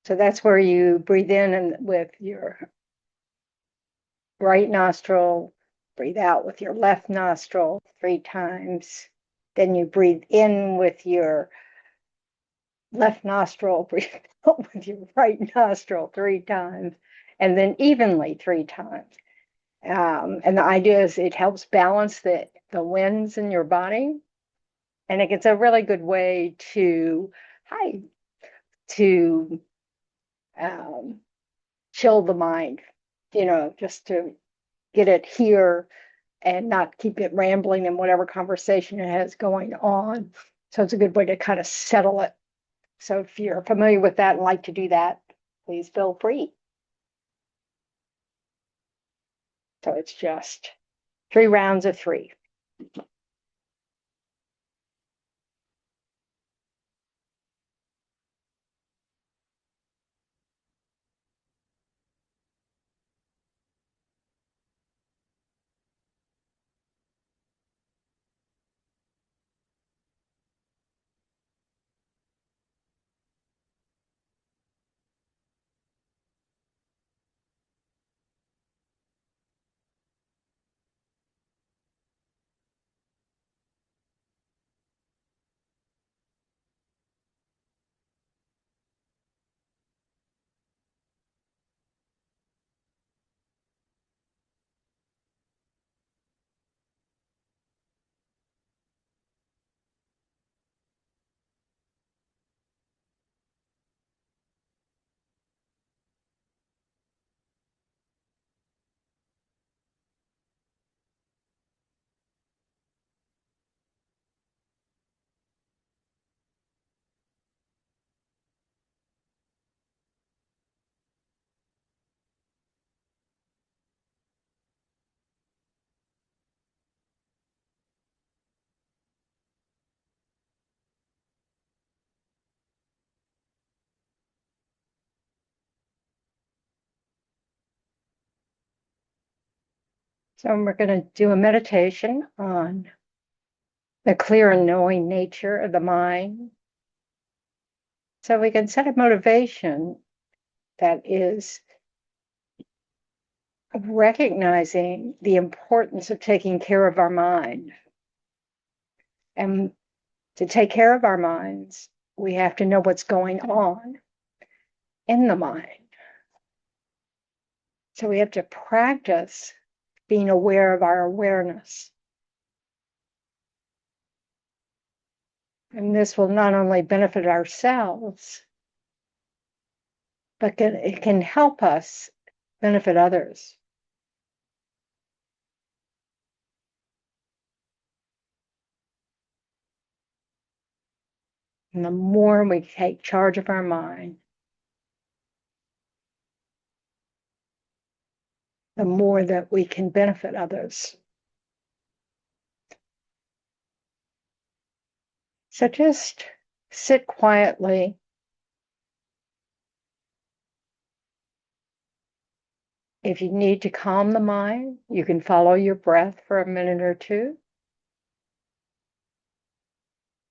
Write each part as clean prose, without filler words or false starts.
So that's where you breathe in and with your right nostril, breathe out with your left nostril 3 times. Then you breathe in with your left nostril, breathe out with your right nostril 3 times, and then evenly 3 times. And the idea is it helps balance the winds in your body. And it's a really good way to, hi, to um, chill the mind, just to get it here and not keep it rambling in whatever conversation it has going on. So it's a good way to kind of settle it. So if you're familiar with that and like to do that, please feel free. So it's just 3 rounds of 3. So we're going to do a meditation on the clear and knowing nature of the mind. So we can set a motivation that is recognizing the importance of taking care of our mind. And to take care of our minds, we have to know what's going on in the mind. So we have to practice being aware of our awareness. And this will not only benefit ourselves, but it can help us benefit others. And the more we take charge of our mind, the more that we can benefit others. So just sit quietly. If you need to calm the mind, you can follow your breath for a minute or 2.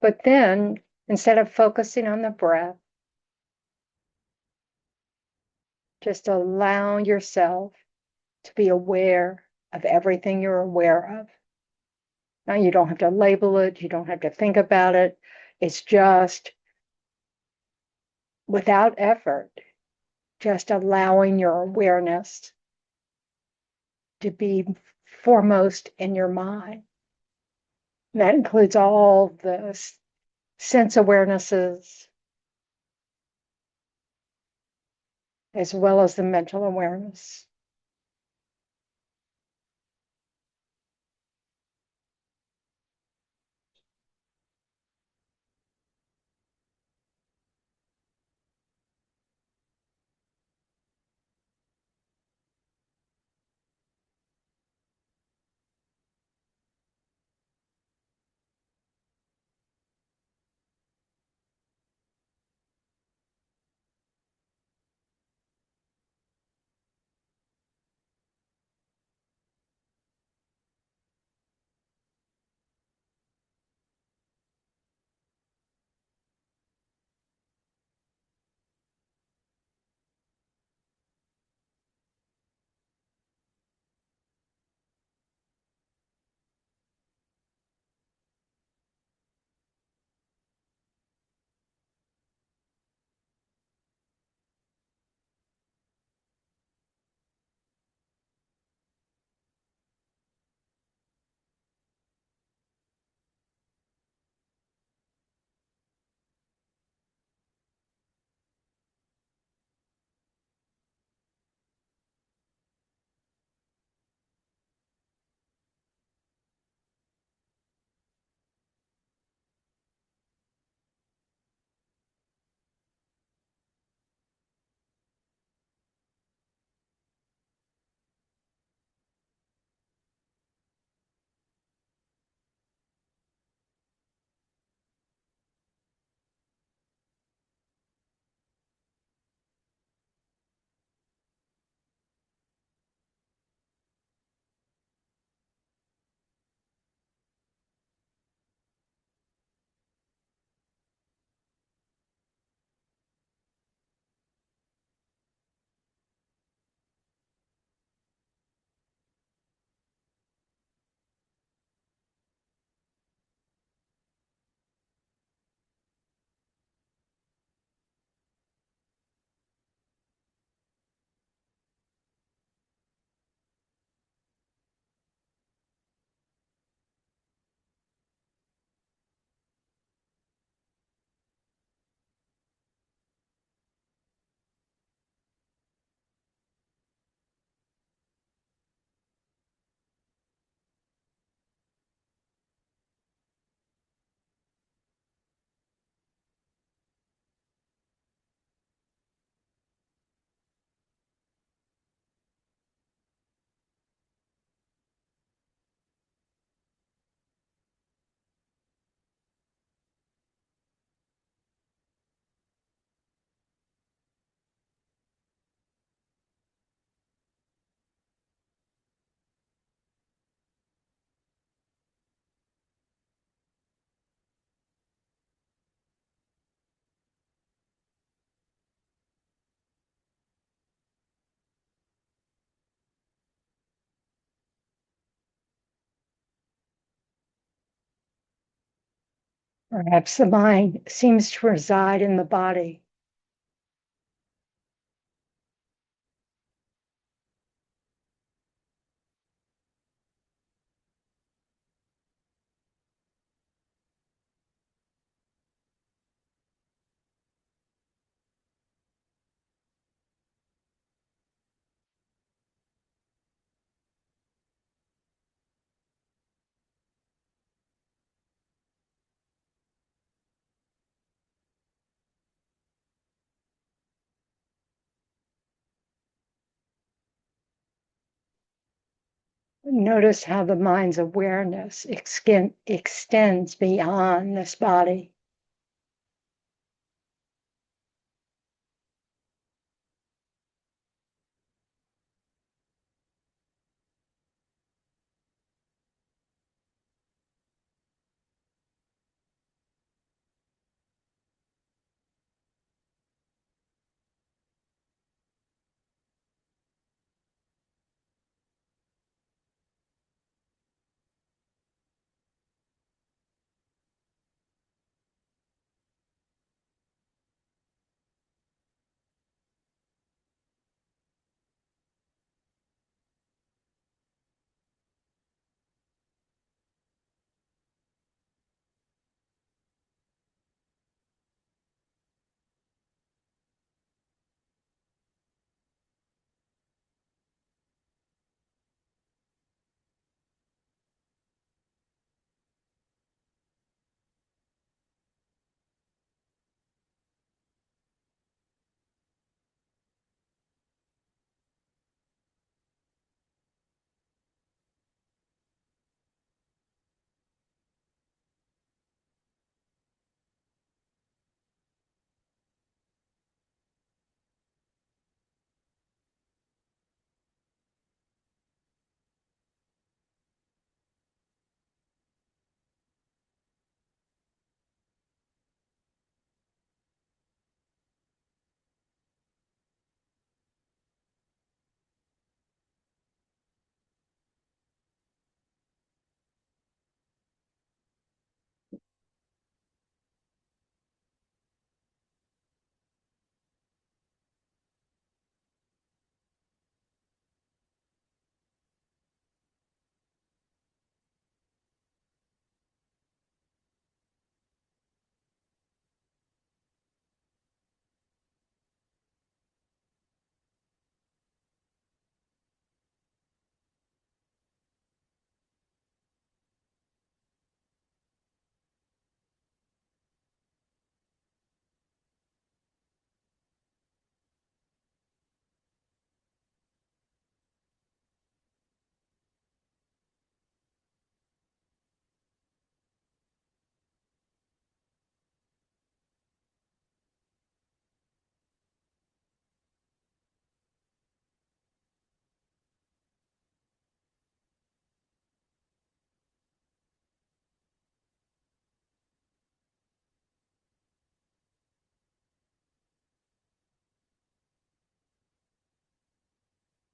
But then, instead of focusing on the breath, just allow yourself to be aware of everything you're aware of. Now, you don't have to label it, you don't have to think about it. It's just without effort, just allowing your awareness to be foremost in your mind. And that includes all the sense awarenesses as well as the mental awareness. Perhaps the mind seems to reside in the body. Notice how the mind's awareness extends beyond this body.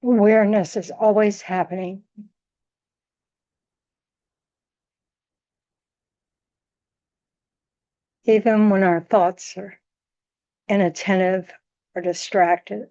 Awareness is always happening, even when our thoughts are inattentive or distracted.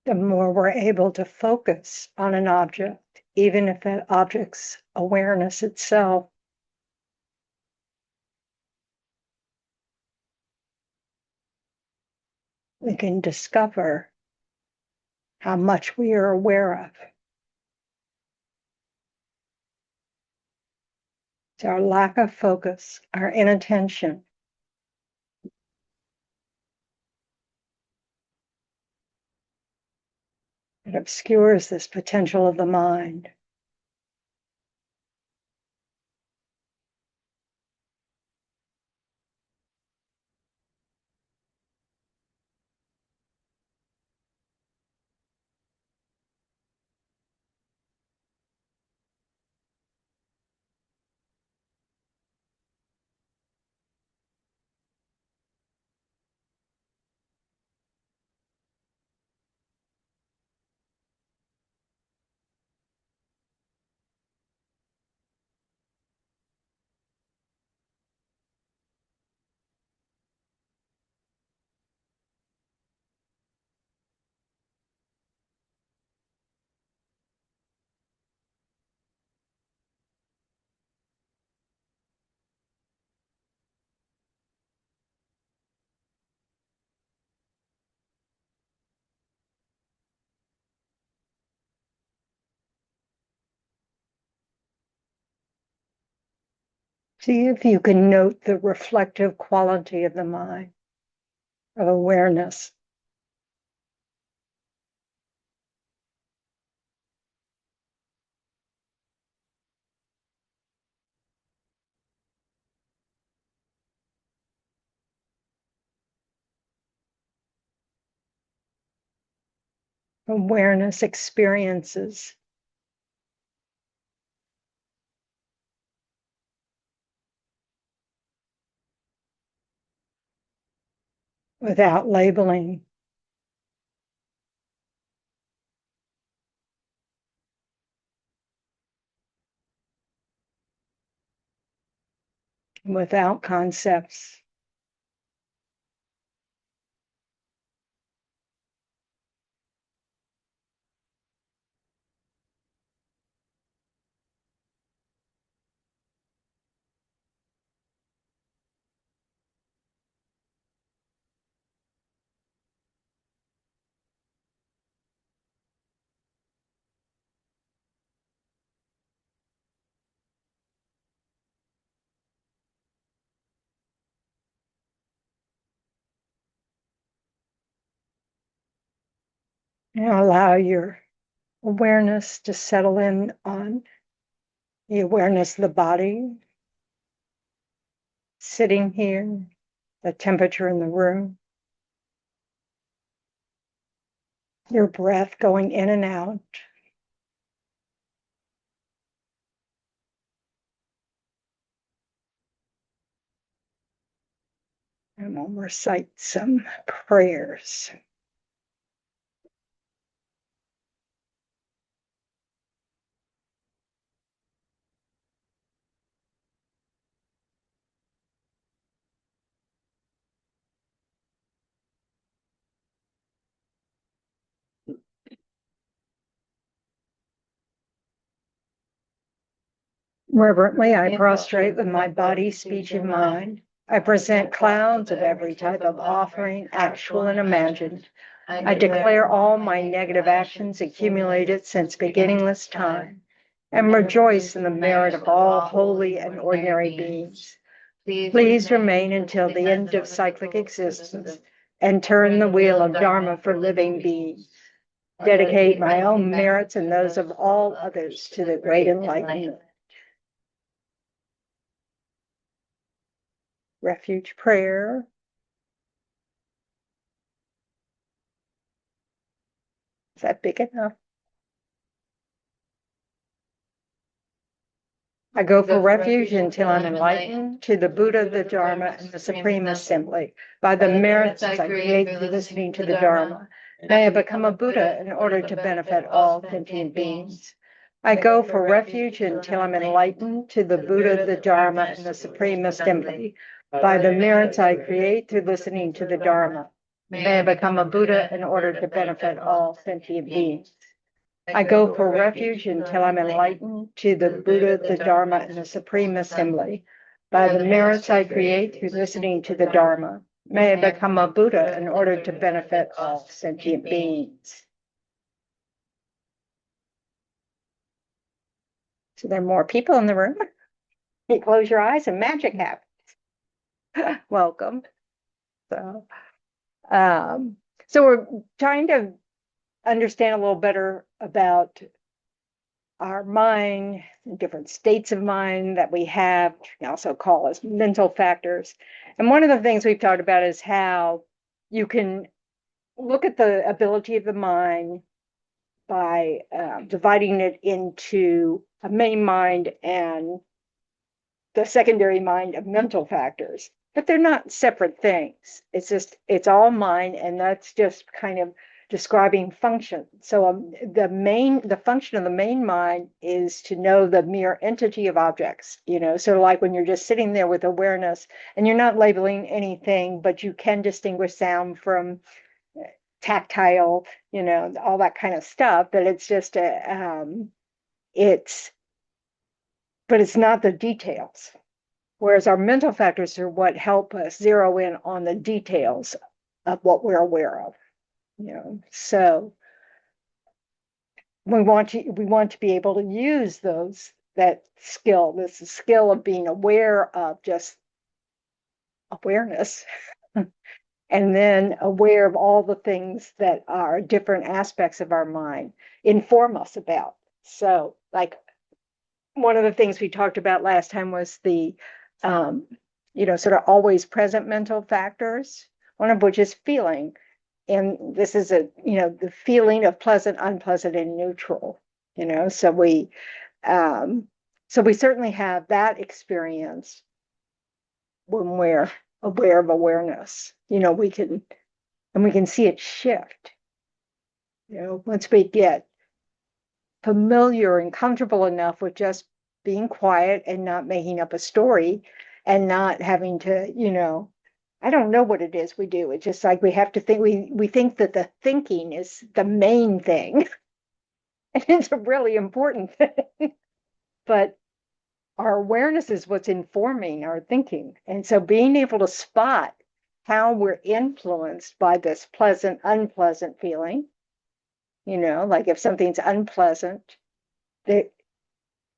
the more we're able to focus on an object, even if that object's awareness itself. We can discover how much we are aware of. It's our lack of focus, our inattention. It obscures this potential of the mind. See if you can note the reflective quality of the mind, of awareness. Awareness experiences. Without labeling. Without concepts. And allow your awareness to settle in on the awareness of the body, sitting here, the temperature in the room, your breath going in and out. And we'll recite some prayers. Reverently, I prostrate with my body, speech, and mind. I present clouds of every type of offering, actual and imagined. I declare all my negative actions accumulated since beginningless time, and rejoice in the merit of all holy and ordinary beings. Please remain until the end of cyclic existence, and turn the wheel of Dharma for living beings. Dedicate my own merits and those of all others to the great enlightenment. Refuge prayer. Is that big enough? I go for refuge until I'm enlightened to the Buddha, the Dharma, and the Supreme Assembly. By the merits I create through listening to the Dharma, may I become a Buddha in order to benefit all sentient beings. I go for refuge until I'm enlightened to the Buddha, the Dharma, and the Supreme Assembly. By the merits I create through listening to the Dharma, May I become a Buddha in order to benefit all sentient beings. I go for refuge until I'm enlightened to the Buddha, the Dharma, and the Supreme Assembly. By the merits I create through listening to the Dharma, may I become a Buddha in order to benefit all sentient beings. So there are more people in the room. You close your eyes and magic happens. Welcome. So, so we're trying to understand a little better about our mind, different states of mind that we have, we also call as mental factors. And one of the things we've talked about is how you can look at the ability of the mind by dividing it into a main mind and the secondary mind of mental factors. But they're not separate things. It's all mind, and that's just kind of describing function. So the function of the main mind is to know the mere entity of objects, so like when you're just sitting there with awareness and you're not labeling anything, but you can distinguish sound from tactile, all that kind of stuff, but it's just but it's not the details. Whereas our mental factors are what help us zero in on the details of what we're aware of. So we want to be able to use that skill, this skill of being aware of just awareness, and then aware of all the things that are different aspects of our mind inform us about. So, like one of the things we talked about last time was the sort of always present mental factors, one of which is feeling. And this is the feeling of pleasant, unpleasant, and neutral, so we certainly have that experience when we're aware of awareness. We can see it shift, once we get familiar and comfortable enough with just being quiet and not making up a story and not having to, I don't know what it is we do. It's just like we have to think, we think that the thinking is the main thing. And it's a really important thing. But our awareness is what's informing our thinking. And so being able to spot how we're influenced by this pleasant, unpleasant feeling, like if something's unpleasant, that,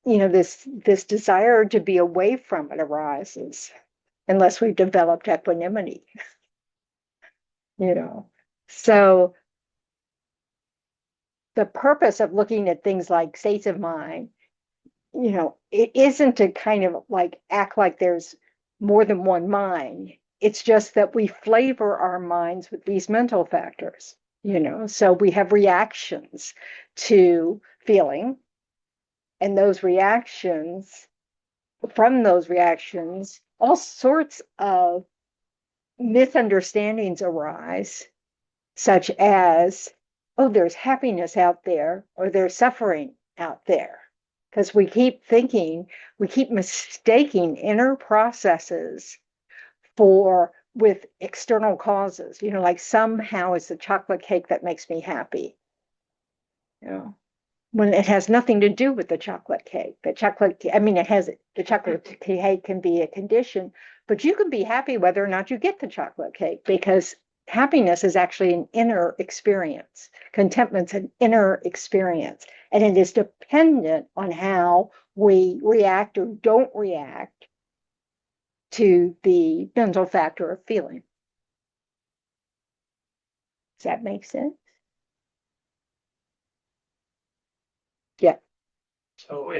this desire to be away from it arises. Unless we've developed equanimity, So the purpose of looking at things like states of mind, it isn't to kind of like act like there's more than one mind. It's just that we flavor our minds with these mental factors, So we have reactions to feeling, and from those reactions, all sorts of misunderstandings arise, such as, oh, there's happiness out there, or there's suffering out there. Because we keep mistaking inner processes with external causes, like somehow it's the chocolate cake that makes me happy, when it has nothing to do with the chocolate cake. The chocolate cake can be a condition, but you can be happy whether or not you get the chocolate cake, because happiness is actually an inner experience. Contentment's an inner experience, and it is dependent on how we react or don't react to the mental factor of feeling. Does that make sense? Yeah. So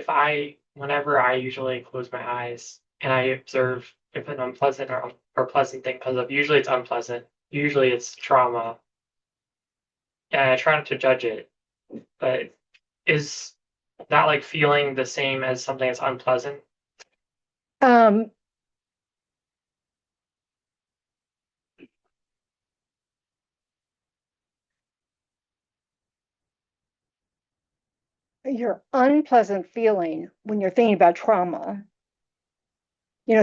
whenever I usually close my eyes and I observe if an unpleasant or pleasant thing comes up, usually it's unpleasant. Usually it's trauma. And I try not to judge it, but is that like feeling the same as something that's unpleasant? Your unpleasant feeling when you're thinking about trauma,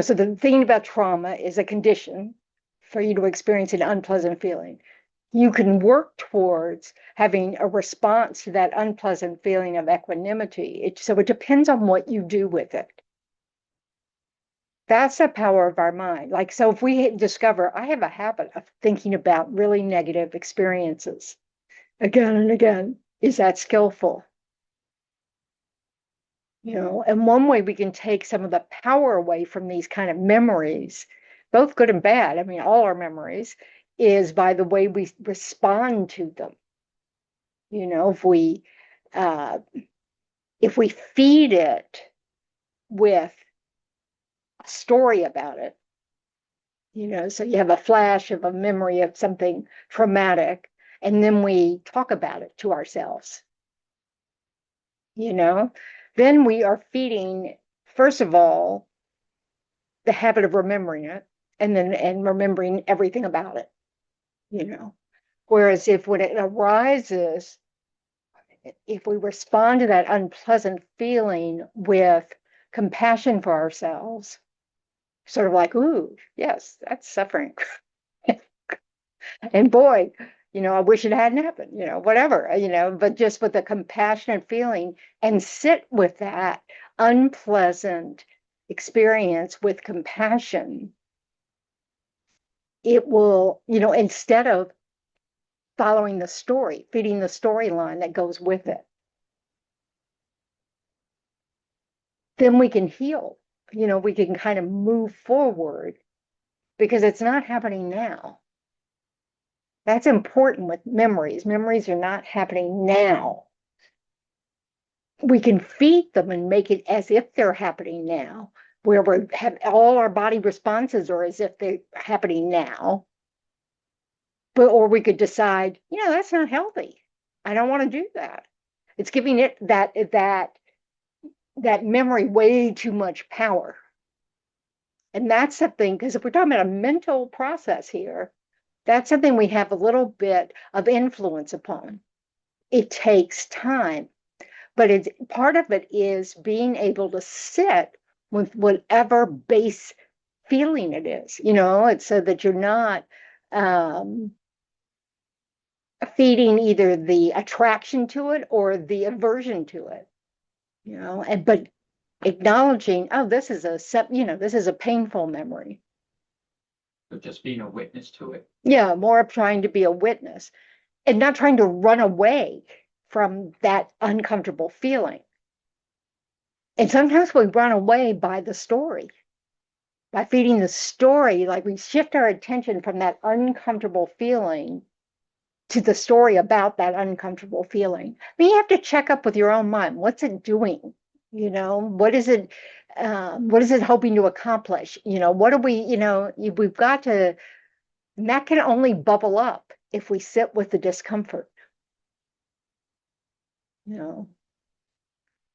so the thing about trauma is a condition for you to experience an unpleasant feeling. you can work towards having a response to that unpleasant feeling of equanimity. So it depends on what you do with it. That's the power of our mind. Like, so if we discover, I have a habit of thinking about really negative experiences again and again, is that skillful? And one way we can take some of the power away from these kind of memories, both good and bad, I mean, all our memories, is by the way we respond to them. If uh, we feed it with a story about it, so you have a flash of a memory of something traumatic, and then we talk about it to ourselves, then we are feeding, first of all, the habit of remembering it, and remembering everything about it, Whereas when it arises, if we respond to that unpleasant feeling with compassion for ourselves, sort of like, ooh, yes, that's suffering. And boy, I wish it hadn't happened, whatever, but just with a compassionate feeling and sit with that unpleasant experience with compassion, it will, instead of following the story, feeding the storyline that goes with it, then we can heal. We can kind of move forward because it's not happening now. That's important with memories. Memories are not happening now. We can feed them and make it as if they're happening now, where we have all our body responses are as if they're happening now. Or we could decide, that's not healthy. I don't want to do that. It's giving it that memory way too much power. And that's something, because if we're talking about a mental process here, that's something we have a little bit of influence upon. It takes time, but part of it is being able to sit with whatever base feeling it is. It's so that you're not feeding either the attraction to it or the aversion to it. But acknowledging, oh, this is a painful memory. But just being a witness to it. Yeah, more of trying to be a witness and not trying to run away from that uncomfortable feeling. And sometimes we run away by the story, by feeding the story, like we shift our attention from that uncomfortable feeling to the story about that uncomfortable feeling. I mean, you have to check up with your own mind. What's it doing? What is it? What is it hoping to accomplish? What are we? We've got to. And that can only bubble up if we sit with the discomfort. And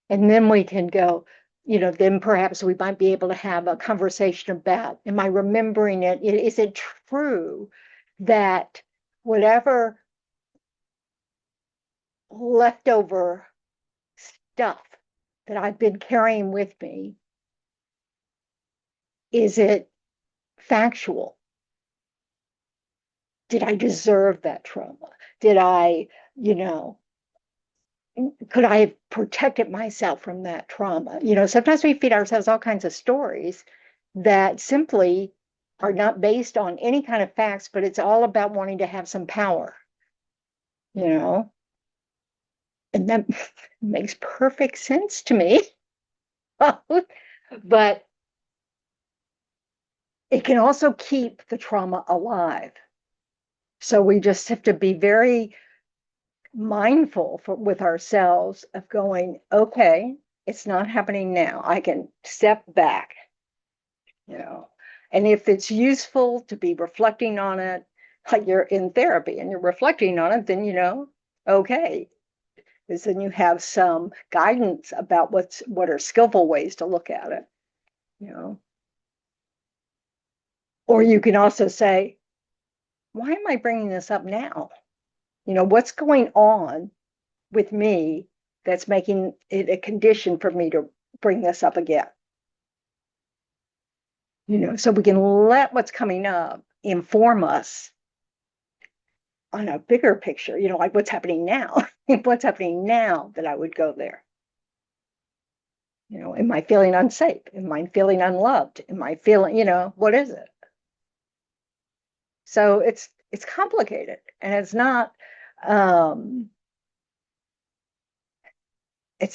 then we can go. Then perhaps we might be able to have a conversation about: am I remembering it? Is it true that whatever leftover stuff that I've been carrying with me, is it factual? Did I deserve that trauma? Did I, could I have protected myself from that trauma? Sometimes we feed ourselves all kinds of stories that simply are not based on any kind of facts, but it's all about wanting to have some power, and that makes perfect sense to me. But it can also keep the trauma alive. So we just have to be very mindful with ourselves of going, okay, it's not happening now. I can step back, And if it's useful to be reflecting on it, like you're in therapy and you're reflecting on it, then, okay. Because then you have some guidance about what are skillful ways to look at it, Or you can also say, why am I bringing this up now? What's going on with me that's making it a condition for me to bring this up again? So we can let what's coming up inform us on a bigger picture, like what's happening now, what's happening now that I would go there. Am I feeling unsafe? Am I feeling unloved? Am I feeling, what is it? So it's complicated, and it's not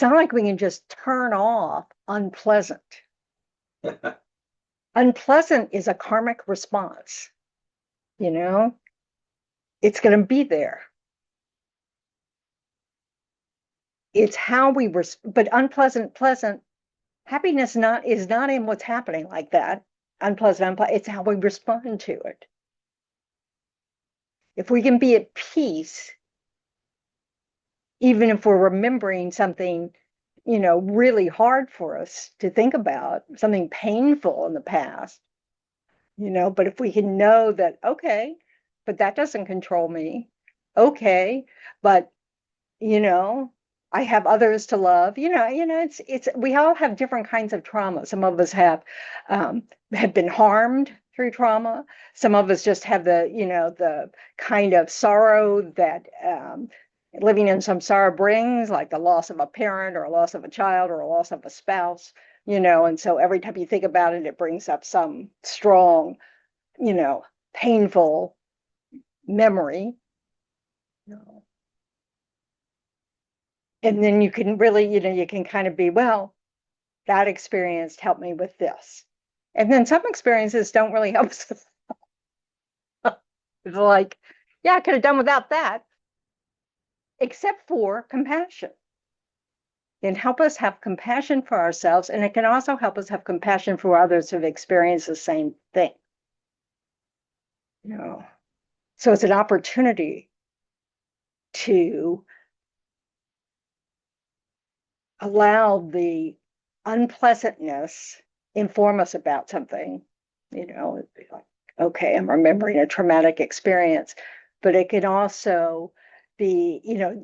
like we can just turn off unpleasant. Unpleasant is a karmic response. It's going to be there. It's how we but unpleasant, pleasant, happiness is not in what's happening like that. Unpleasant, it's how we respond to it. If we can be at peace, even if we're remembering something, really hard for us to think about, something painful in the past, but if we can know that, okay, but that doesn't control me. Okay, but I have others to love. It's we all have different kinds of trauma. Some of us have been harmed through trauma. Some of us just have the kind of sorrow that living in samsara brings, like the loss of a parent or a loss of a child or a loss of a spouse. And so every time you think about it, it brings up some strong, painful memory. And then you can really, you can kind of be, well, that experience helped me with this. And then some experiences don't really help us. It's like, yeah, I could have done without that, except for compassion. It can help us have compassion for ourselves, and it can also help us have compassion for others who've experienced the same thing. So it's an opportunity to allow the unpleasantness inform us about something. It'd be like, okay, I'm remembering a traumatic experience, but it can also be,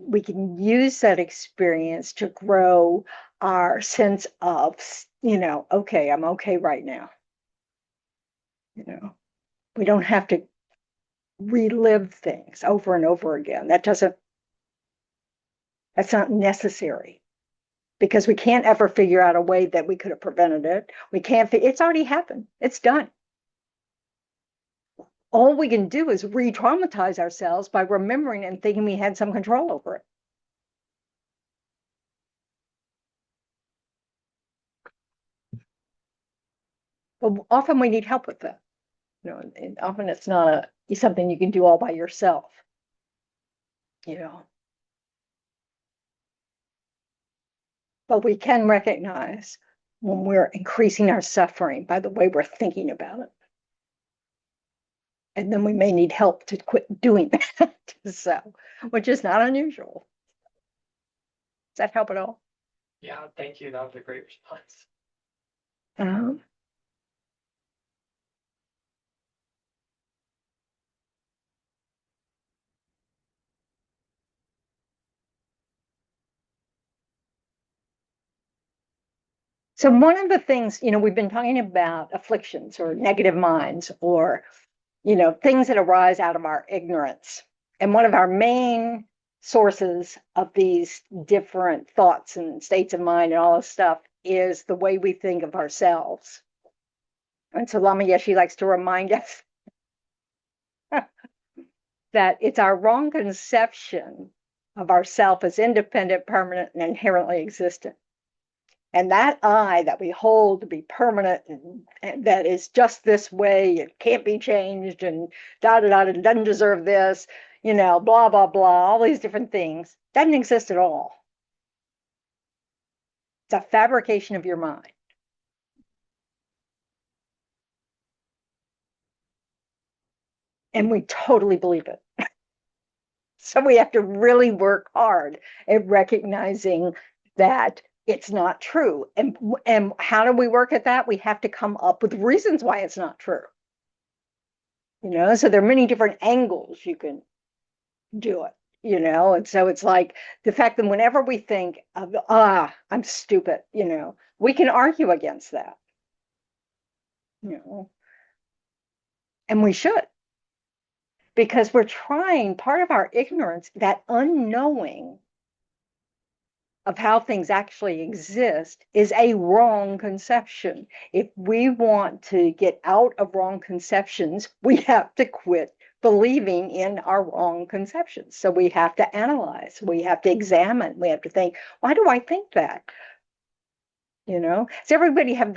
we can use that experience to grow our sense of, okay, I'm okay right now. We don't have to relive things over and over again. That's not necessary, because we can't ever figure out a way that we could have prevented it. We can't, it's already happened. It's done. All we can do is re-traumatize ourselves by remembering and thinking we had some control over it. But often we need help with that. And often it's not something you can do all by yourself. But we can recognize when we're increasing our suffering by the way we're thinking about it. And then we may need help to quit doing that. So, which is not unusual. Does that help at all? Yeah, thank you. That was a great response. So one of the things, we've been talking about afflictions or negative minds, or, things that arise out of our ignorance. And one of our main sources of these different thoughts and states of mind and all this stuff is the way we think of ourselves. And so Lama Yeshe likes to remind us that it's our wrong conception of ourself as independent, permanent, and inherently existent. And that I that we hold to be permanent and that is just this way, it can't be changed, and it doesn't deserve this, blah, blah, blah, all these different things, doesn't exist at all. It's a fabrication of your mind. And we totally believe it. So we have to really work hard at recognizing that it's not true. And how do we work at that? We have to come up with reasons why it's not true. So there are many different angles you can do it, and so it's like the fact that whenever we think of, I'm stupid, we can argue against that, and we should. because we're trying, part of our ignorance, that unknowing of how things actually exist is a wrong conception. If we want to get out of wrong conceptions, we have to quit believing in our wrong conceptions. So we have to analyze, we have to examine, we have to think, why do I think that? You know, does everybody have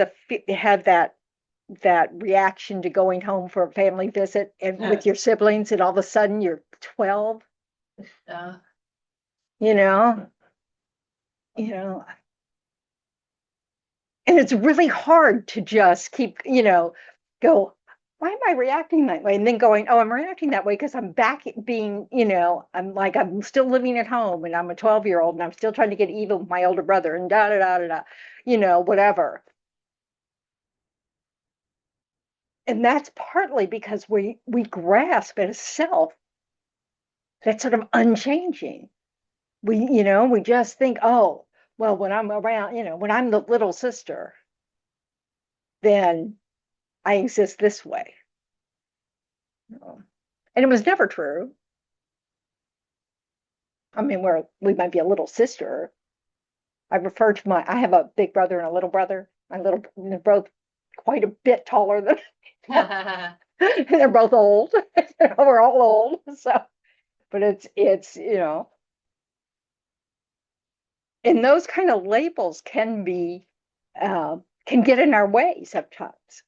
that reaction to going home for a family visit and with your siblings, and all of a sudden you're 12? You know, and it's really hard to just keep, go, why am I reacting that way? And then going, oh, I'm reacting that way because I'm back being, I'm still living at home and I'm a 12-year-old and I'm still trying to get even with my older brother and da da da da da, whatever. And that's partly because we grasp at a self that's sort of unchanging. We just think, oh, well, when I'm around, when I'm the little sister, then I exist this way. And it was never true. I mean, we might be a little sister. I have a big brother and a little brother. They're both quite a bit taller than, they're both old. We're all old. So, but it's, and those kind of labels can get in our way sometimes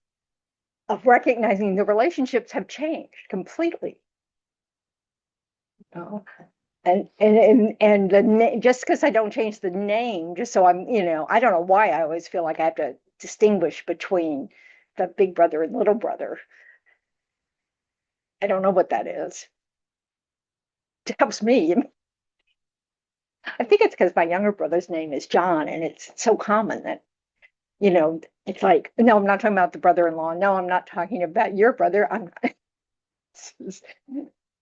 of recognizing the relationships have changed completely. And just because I don't change the name, just so I don't know why I always feel like I have to distinguish between the big brother and little brother. I don't know what that is. It helps me. I think it's because my younger brother's name is John, and it's so common that, it's like, no, I'm not talking about the brother-in-law. No, I'm not talking about your brother.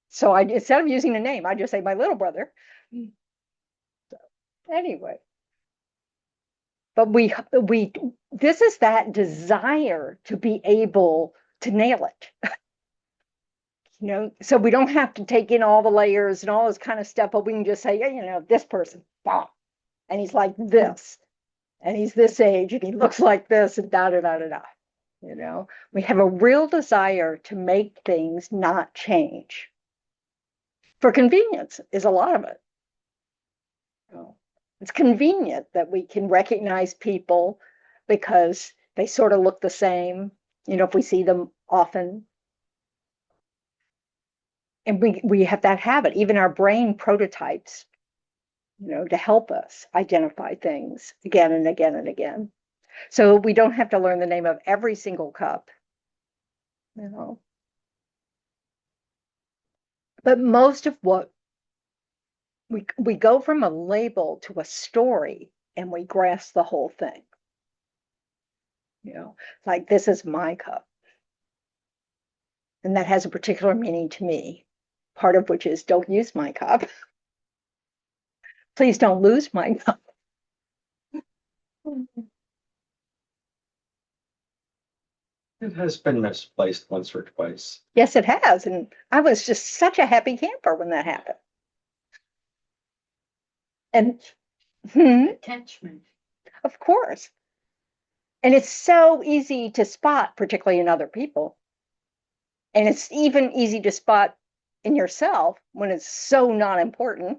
So instead of using a name, I just say my little brother. So, anyway, but this is that desire to be able to nail it. So we don't have to take in all the layers and all this kind of stuff, but we can just say, yeah, this person, bah, and he's like this, and he's this age, and he looks like this, and da da da da da. We have a real desire to make things not change. For convenience is a lot of it. It's convenient that we can recognize people because they sort of look the same, if we see them often. And we have that habit, even our brain prototypes, to help us identify things again and again and again. So we don't have to learn the name of every single cup, But most of what we go from a label to a story and we grasp the whole thing. Like, this is my cup. And that has a particular meaning to me, part of which is don't use my cup. Please don't lose my cup. It has been misplaced once or twice. Yes, it has. And I was just such a happy camper when that happened. And attachment. Of course. And it's so easy to spot, particularly in other people. And it's even easy to spot in yourself when it's so not important.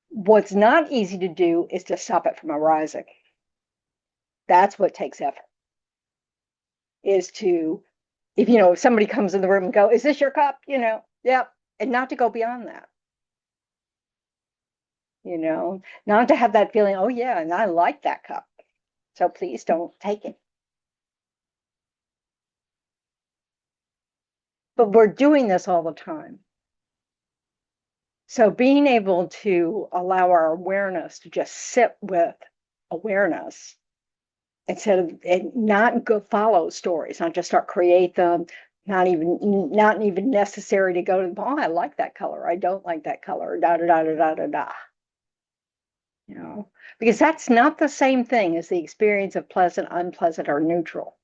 What's not easy to do is to stop it from arising. That's what takes effort. Is to, if somebody comes in the room and go, is this your cup? Yep. And not to go beyond that. Not to have that feeling, oh yeah, and I like that cup. So please don't take it. But we're doing this all the time. So being able to allow our awareness to just sit with awareness instead of, and not go follow stories, not just start create them, not even necessary to go to, oh, I like that color, I don't like that color, da da da da da da. Because that's not the same thing as the experience of pleasant, unpleasant, or neutral.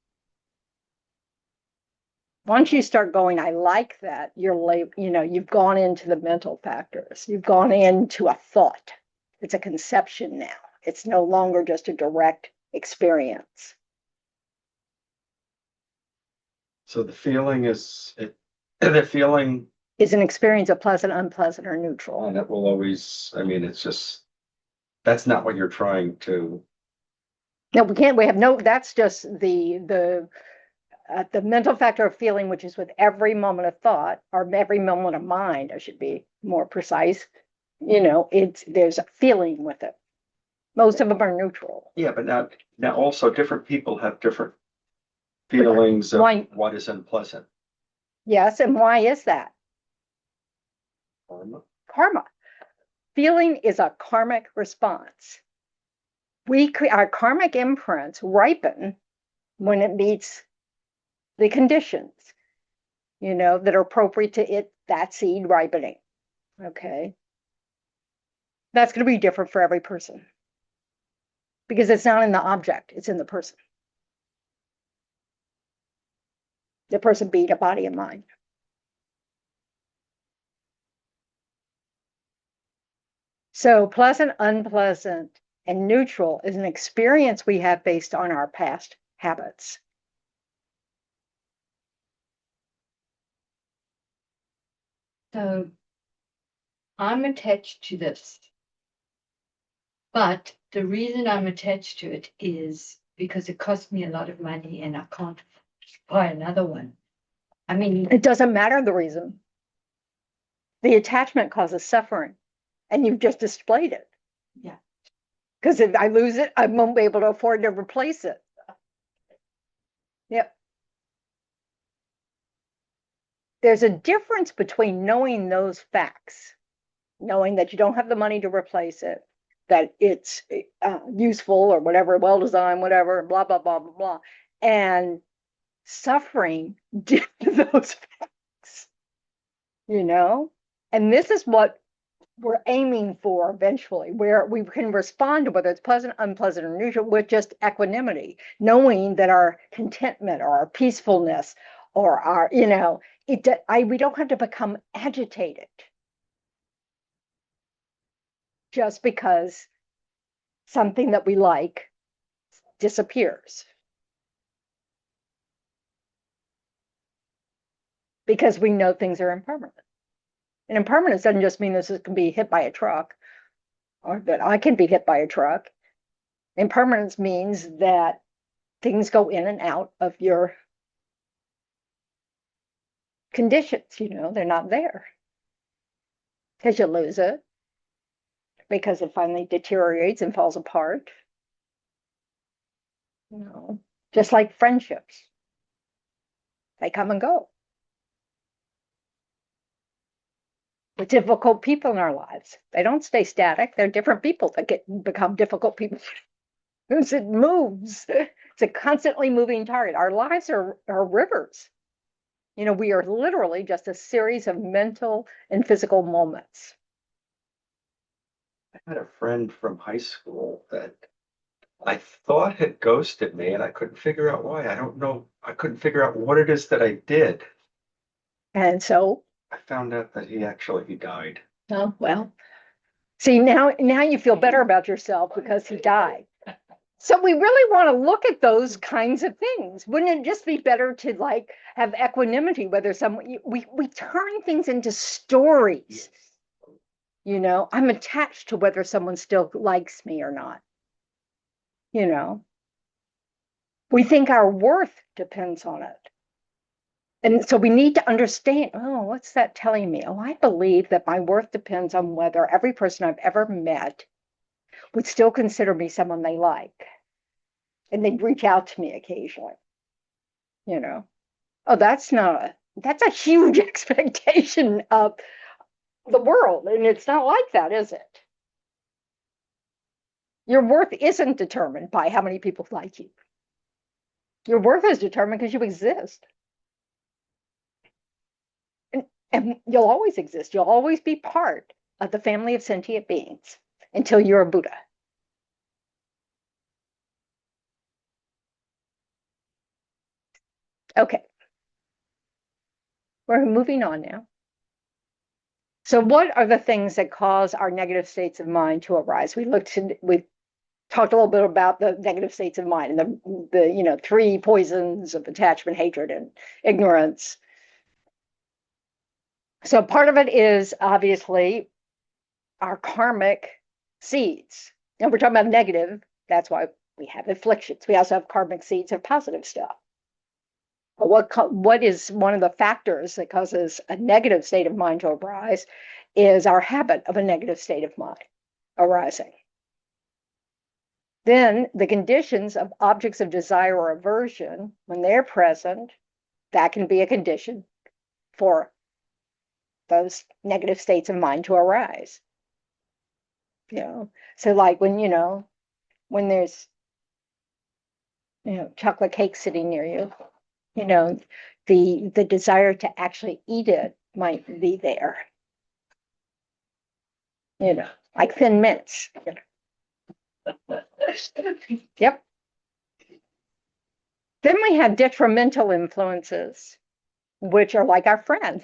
Once you start going, I like that, you've gone into the mental factors. You've gone into a thought. It's a conception now. It's no longer just a direct experience. So the feeling is the feeling, Is an experience of pleasant, unpleasant, or neutral. and it will always, I mean, it's just, that's not what you're trying to. No, that's just the mental factor of feeling, which is with every moment of thought or every moment of mind, I should be more precise. There's a feeling with it. Most of them are neutral. Yeah, but now also different people have different feelings of Why? what is unpleasant. Yes, and why is that? Karma. Karma. Feeling is a karmic response. Our karmic imprints ripen when it meets the conditions, that are appropriate to that seed ripening. Okay. That's going to be different for every person because it's not in the object, it's in the person. The person being a body and mind. So pleasant, unpleasant, and neutral is an experience we have based on our past habits. So I'm attached to this. But the reason I'm attached to it is because it costs me a lot of money and I can't buy another one. I mean, It doesn't matter the reason. The attachment causes suffering, and you've just displayed it. Yeah. Because if I lose it, I won't be able to afford to replace it. Yep. There's a difference between knowing those facts, knowing that you don't have the money to replace it, that it's useful or whatever, well designed, whatever, blah, blah, blah, blah, blah, and suffering due to those facts, And this is what we're aiming for eventually, where we can respond to whether it's pleasant, unpleasant, or neutral with just equanimity, knowing that our contentment or our peacefulness or our, we don't have to become agitated just because something that we like disappears. Because we know things are impermanent. And impermanence doesn't just mean this can be hit by a truck or that I can be hit by a truck. Impermanence means that things go in and out of your conditions, they're not there. Because you lose it, because it finally deteriorates and falls apart. Just like friendships. They come and go. The difficult people in our lives, they don't stay static. They're different people that become difficult people. It moves. It's a constantly moving target. Our lives are rivers. We are literally just a series of mental and physical moments. I had a friend from high school that I thought had ghosted me, and I couldn't figure out why. I don't know. I couldn't figure out what it is that I did. And so I found out that he died. oh, well, see, now you feel better about yourself because he died. So we really want to look at those kinds of things. Wouldn't it just be better to have equanimity, whether we turn things into stories. I'm attached to whether someone still likes me or not. We think our worth depends on it. And so we need to understand, what's that telling me? I believe that my worth depends on whether every person I've ever met would still consider me someone they like. And they'd reach out to me occasionally. That's a huge expectation of the world. And it's not like that, is it? Your worth isn't determined by how many people like you. Your worth is determined because you exist. And you'll always exist. You'll always be part of the family of sentient beings until you're a Buddha. Okay. We're moving on now. So what are the things that cause our negative states of mind to arise? We talked a little bit about the negative states of mind and the three poisons of attachment, hatred, and ignorance. So part of it is obviously our karmic seeds. And we're talking about negative. That's why we have afflictions. We also have karmic seeds of positive stuff. But what is one of the factors that causes a negative state of mind to arise is our habit of a negative state of mind arising. Then the conditions of objects of desire or aversion, when they're present, that can be a condition for those negative states of mind to arise. So like when there's chocolate cake sitting near you, the desire to actually eat it might be there. Like Thin Mints. Yep. Then we have detrimental influences, which are like our friend.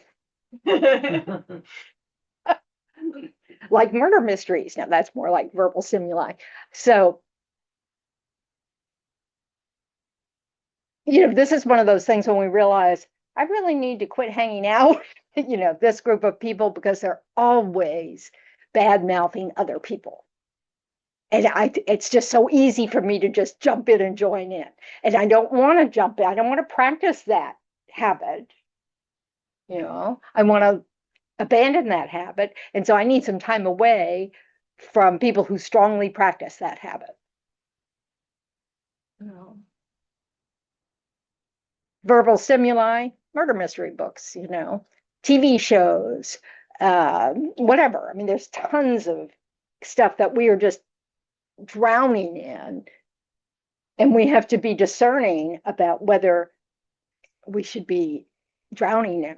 Like murder mysteries. Now that's more like verbal stimuli. So, this is one of those things when we realize I really need to quit hanging out, this group of people because they're always bad mouthing other people. And it's just so easy for me to just jump in and join in. And I don't want to jump in. I don't want to practice that habit. I want to abandon that habit. And so I need some time away from people who strongly practice that habit. Verbal stimuli, murder mystery books, TV shows, whatever. I mean, there's tons of stuff that we are just drowning in. And we have to be discerning about whether we should be drowning in it,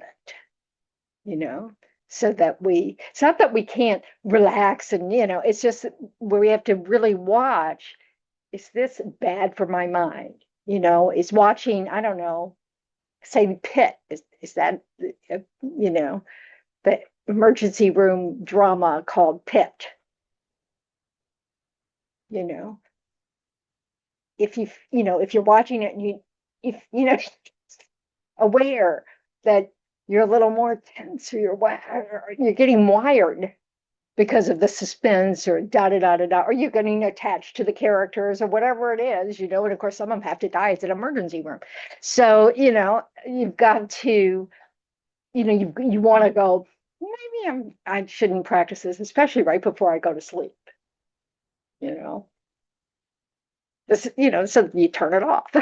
so that it's not that we can't relax and, it's just where we have to really watch, is this bad for my mind? Is watching, I don't know, say Pit, is that, the emergency room drama called Pit? If you're watching it and if aware that you're a little more tense or you're getting wired because of the suspense or or you're getting attached to the characters or whatever it is, and of course some of them have to die. It's an emergency room. So, you've got to, you want to go, maybe I shouldn't practice this, especially right before I go to sleep. This, so you turn it off.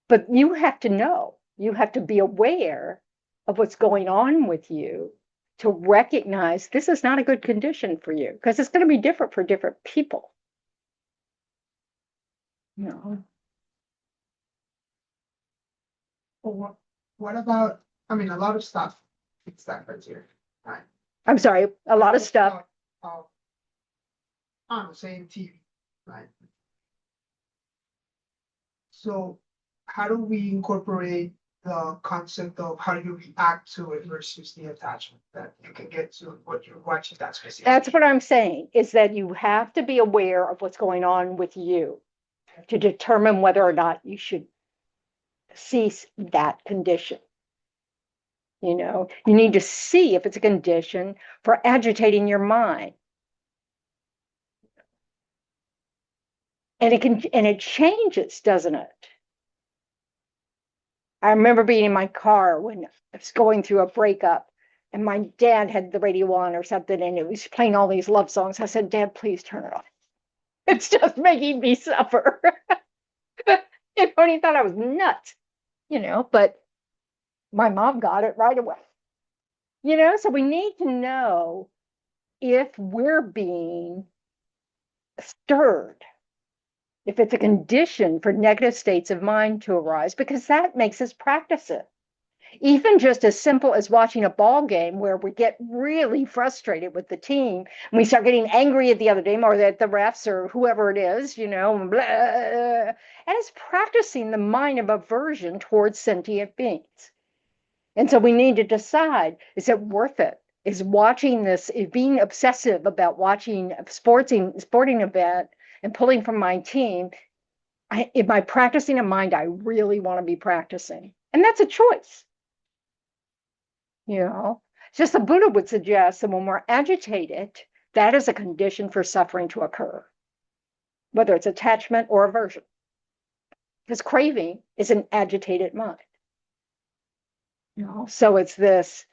But you have to know, you have to be aware of what's going on with you to recognize this is not a good condition for you, because it's going to be different for different people. Well, what about, a lot of stuff fits that criteria, right? I'm sorry, a lot of stuff. On the same TV, right? So how do we incorporate the concept of how you react to it versus the attachment that you can get to what you're watching that specific? That's what I'm saying, is that you have to be aware of what's going on with you to determine whether or not you should cease that condition. You need to see if it's a condition for agitating your mind. And it changes, doesn't it? I remember being in my car when I was going through a breakup and my dad had the radio on or something and it was playing all these love songs. I said, Dad, please turn it off. It's just making me suffer. And he thought I was nuts, but my mom got it right away. So we need to know if we're being stirred, if it's a condition for negative states of mind to arise, because that makes us practice it. Even just as simple as watching a ball game where we get really frustrated with the team and we start getting angry at the other team or at the refs or whoever it is, and it's practicing the mind of aversion towards sentient beings. And so we need to decide, is it worth it? Is watching this, is being obsessive about watching a sporting event and pulling from my team, am I practicing a mind I really want to be practicing? And that's a choice. You know, it's just the Buddha would suggest that when we're agitated, that is a condition for suffering to occur, whether it's attachment or aversion. Because craving is an agitated mind. You know, so it's this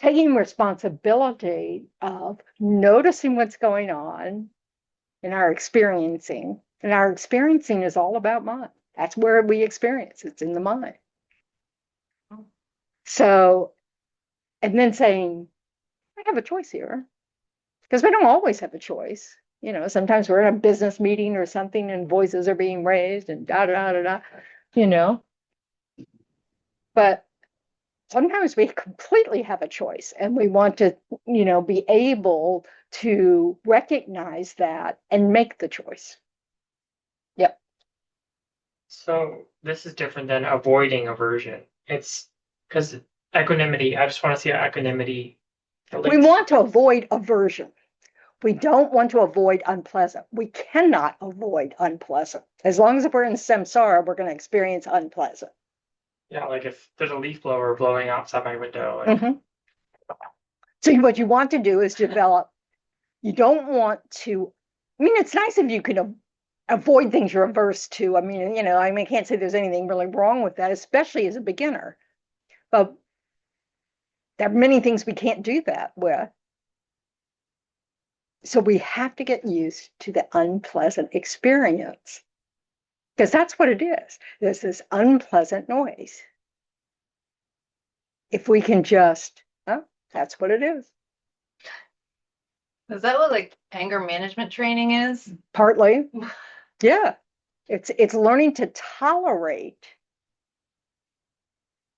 taking responsibility of noticing what's going on in our experiencing. And our experiencing is all about mind. That's where we experience. It's in the mind. So, and then saying, I have a choice here. Because we don't always have a choice. You know, sometimes we're in a business meeting or something and voices are being raised and da da da da, you know. But sometimes we completely have a choice and we want to, you know, be able to recognize that and make the choice. Yep. So this is different than avoiding aversion. It's because equanimity, I just want to see how equanimity We relates. want to avoid aversion. We don't want to avoid unpleasant. We cannot avoid unpleasant. As long as we're in samsara, we're going to experience unpleasant. Yeah, like if there's a leaf blower blowing outside my window. So what you want to do is develop, you don't want to, I mean, it's nice if you can avoid things you're averse to. I mean, you know, I can't say there's anything really wrong with that, especially as a beginner. But there are many things we can't do that with. So we have to get used to the unpleasant experience. Because that's what it is. There's this unpleasant noise. If we can just, oh, that's what it is. Is that what like anger management training is? Partly. Yeah. It's learning to tolerate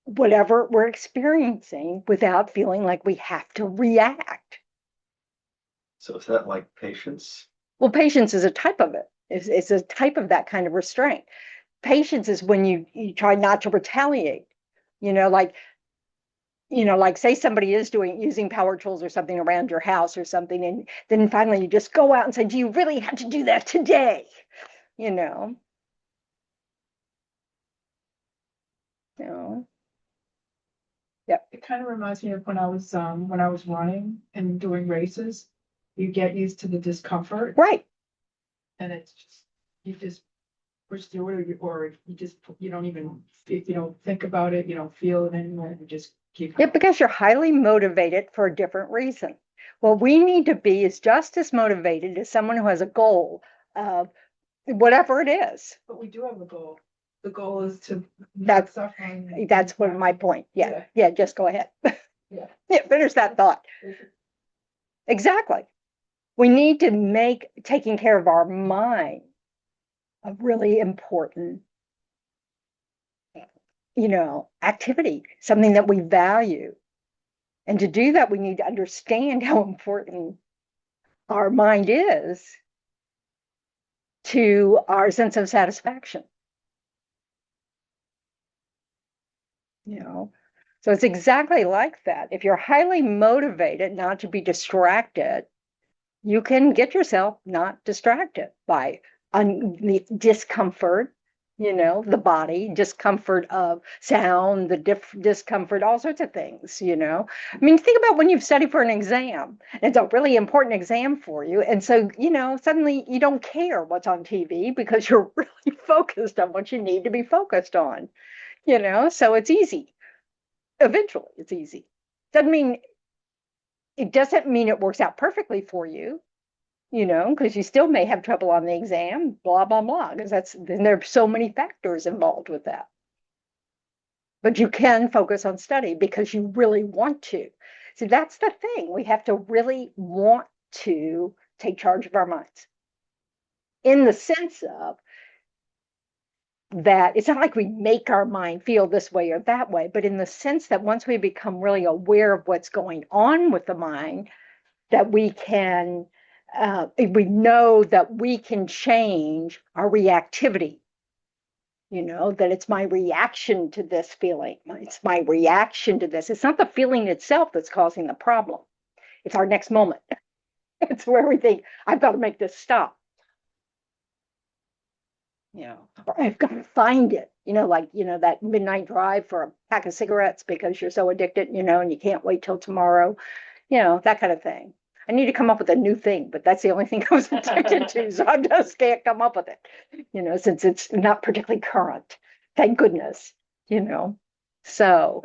whatever we're experiencing without feeling like we have to react. So is that like patience? Well, patience is a type of it. It's a type of that kind of restraint. Patience is when you try not to retaliate. You know, like say somebody is using power tools or something around your house or something, and then finally you just go out and say, do you really have to do that today? You know. Yep. It kind of reminds me of when I was running and doing races. You get used to the discomfort, Right. and it's just you just push through it, or you don't even think about it, you don't feel it anymore. You just keep. Yeah, because you're highly motivated for a different reason. What we need to be is just as motivated as someone who has a goal of whatever it is. But we do have a goal. The goal is to That's suffering. That's what my point. Yeah, just go ahead. Yeah. Yeah, finish that thought. Exactly. We need to make taking care of our mind a really important, activity, something that we value. And to do that, we need to understand how important our mind is to our sense of satisfaction. So it's exactly like that. If you're highly motivated not to be distracted, you can get yourself not distracted by the discomfort, the body, discomfort of sound, the discomfort, all sorts of things, I mean, think about when you've studied for an exam. It's a really important exam for you. And so, suddenly you don't care what's on TV because you're really focused on what you need to be focused on, so it's easy. Eventually it's easy. It doesn't mean it works out perfectly for you, because you still may have trouble on the exam, blah, blah, blah, because there are so many factors involved with that. But you can focus on study because you really want to. See, that's the thing. We have to really want to take charge of our minds in the sense of that it's not like we make our mind feel this way or that way, but in the sense that once we become really aware of what's going on with the mind, that we know that we can change our reactivity. that it's my reaction to this feeling. It's my reaction to this. It's not the feeling itself that's causing the problem. It's our next moment. It's where we think, I've got to make this stop. Or I've got to find it, that midnight drive for a pack of cigarettes because you're so addicted, and you can't wait till tomorrow, that kind of thing. I need to come up with a new thing, but that's the only thing I was addicted to, so I just can't come up with it, since it's not particularly current. Thank goodness, So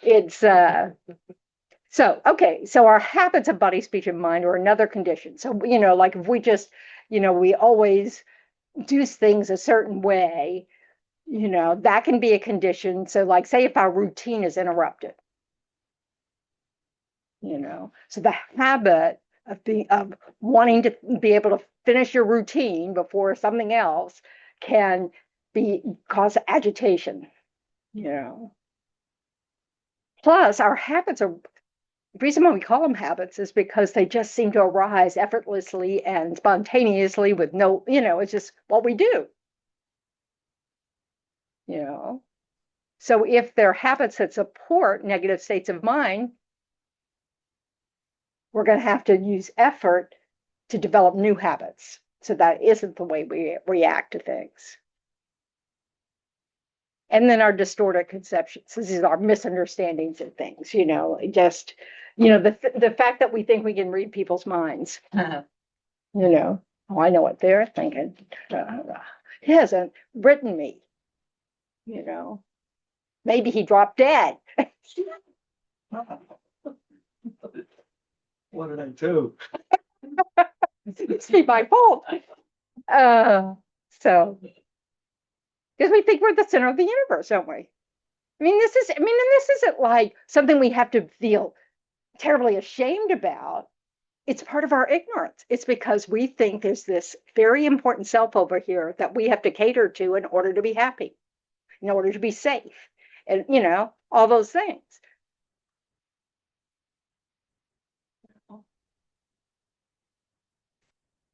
it's so our habits of body, speech, and mind are another condition. So, like if we just, we always do things a certain way, that can be a condition. So like say if our routine is interrupted, so the habit of wanting to be able to finish your routine before something else can cause agitation, Plus our habits are, the reason why we call them habits is because they just seem to arise effortlessly and spontaneously with no, it's just what we do. So if they're habits that support negative states of mind, we're going to have to use effort to develop new habits. So that isn't the way we react to things. And then our distorted conceptions. This is our misunderstandings of things, just, the fact that we think we can read people's minds, oh, I know what they're thinking. He hasn't written me, maybe he dropped dead. What did I do? It's my fault. So, because we think we're the center of the universe, don't we? And this isn't like something we have to feel terribly ashamed about. It's part of our ignorance. It's because we think there's this very important self over here that we have to cater to in order to be happy, in order to be safe, and all those things.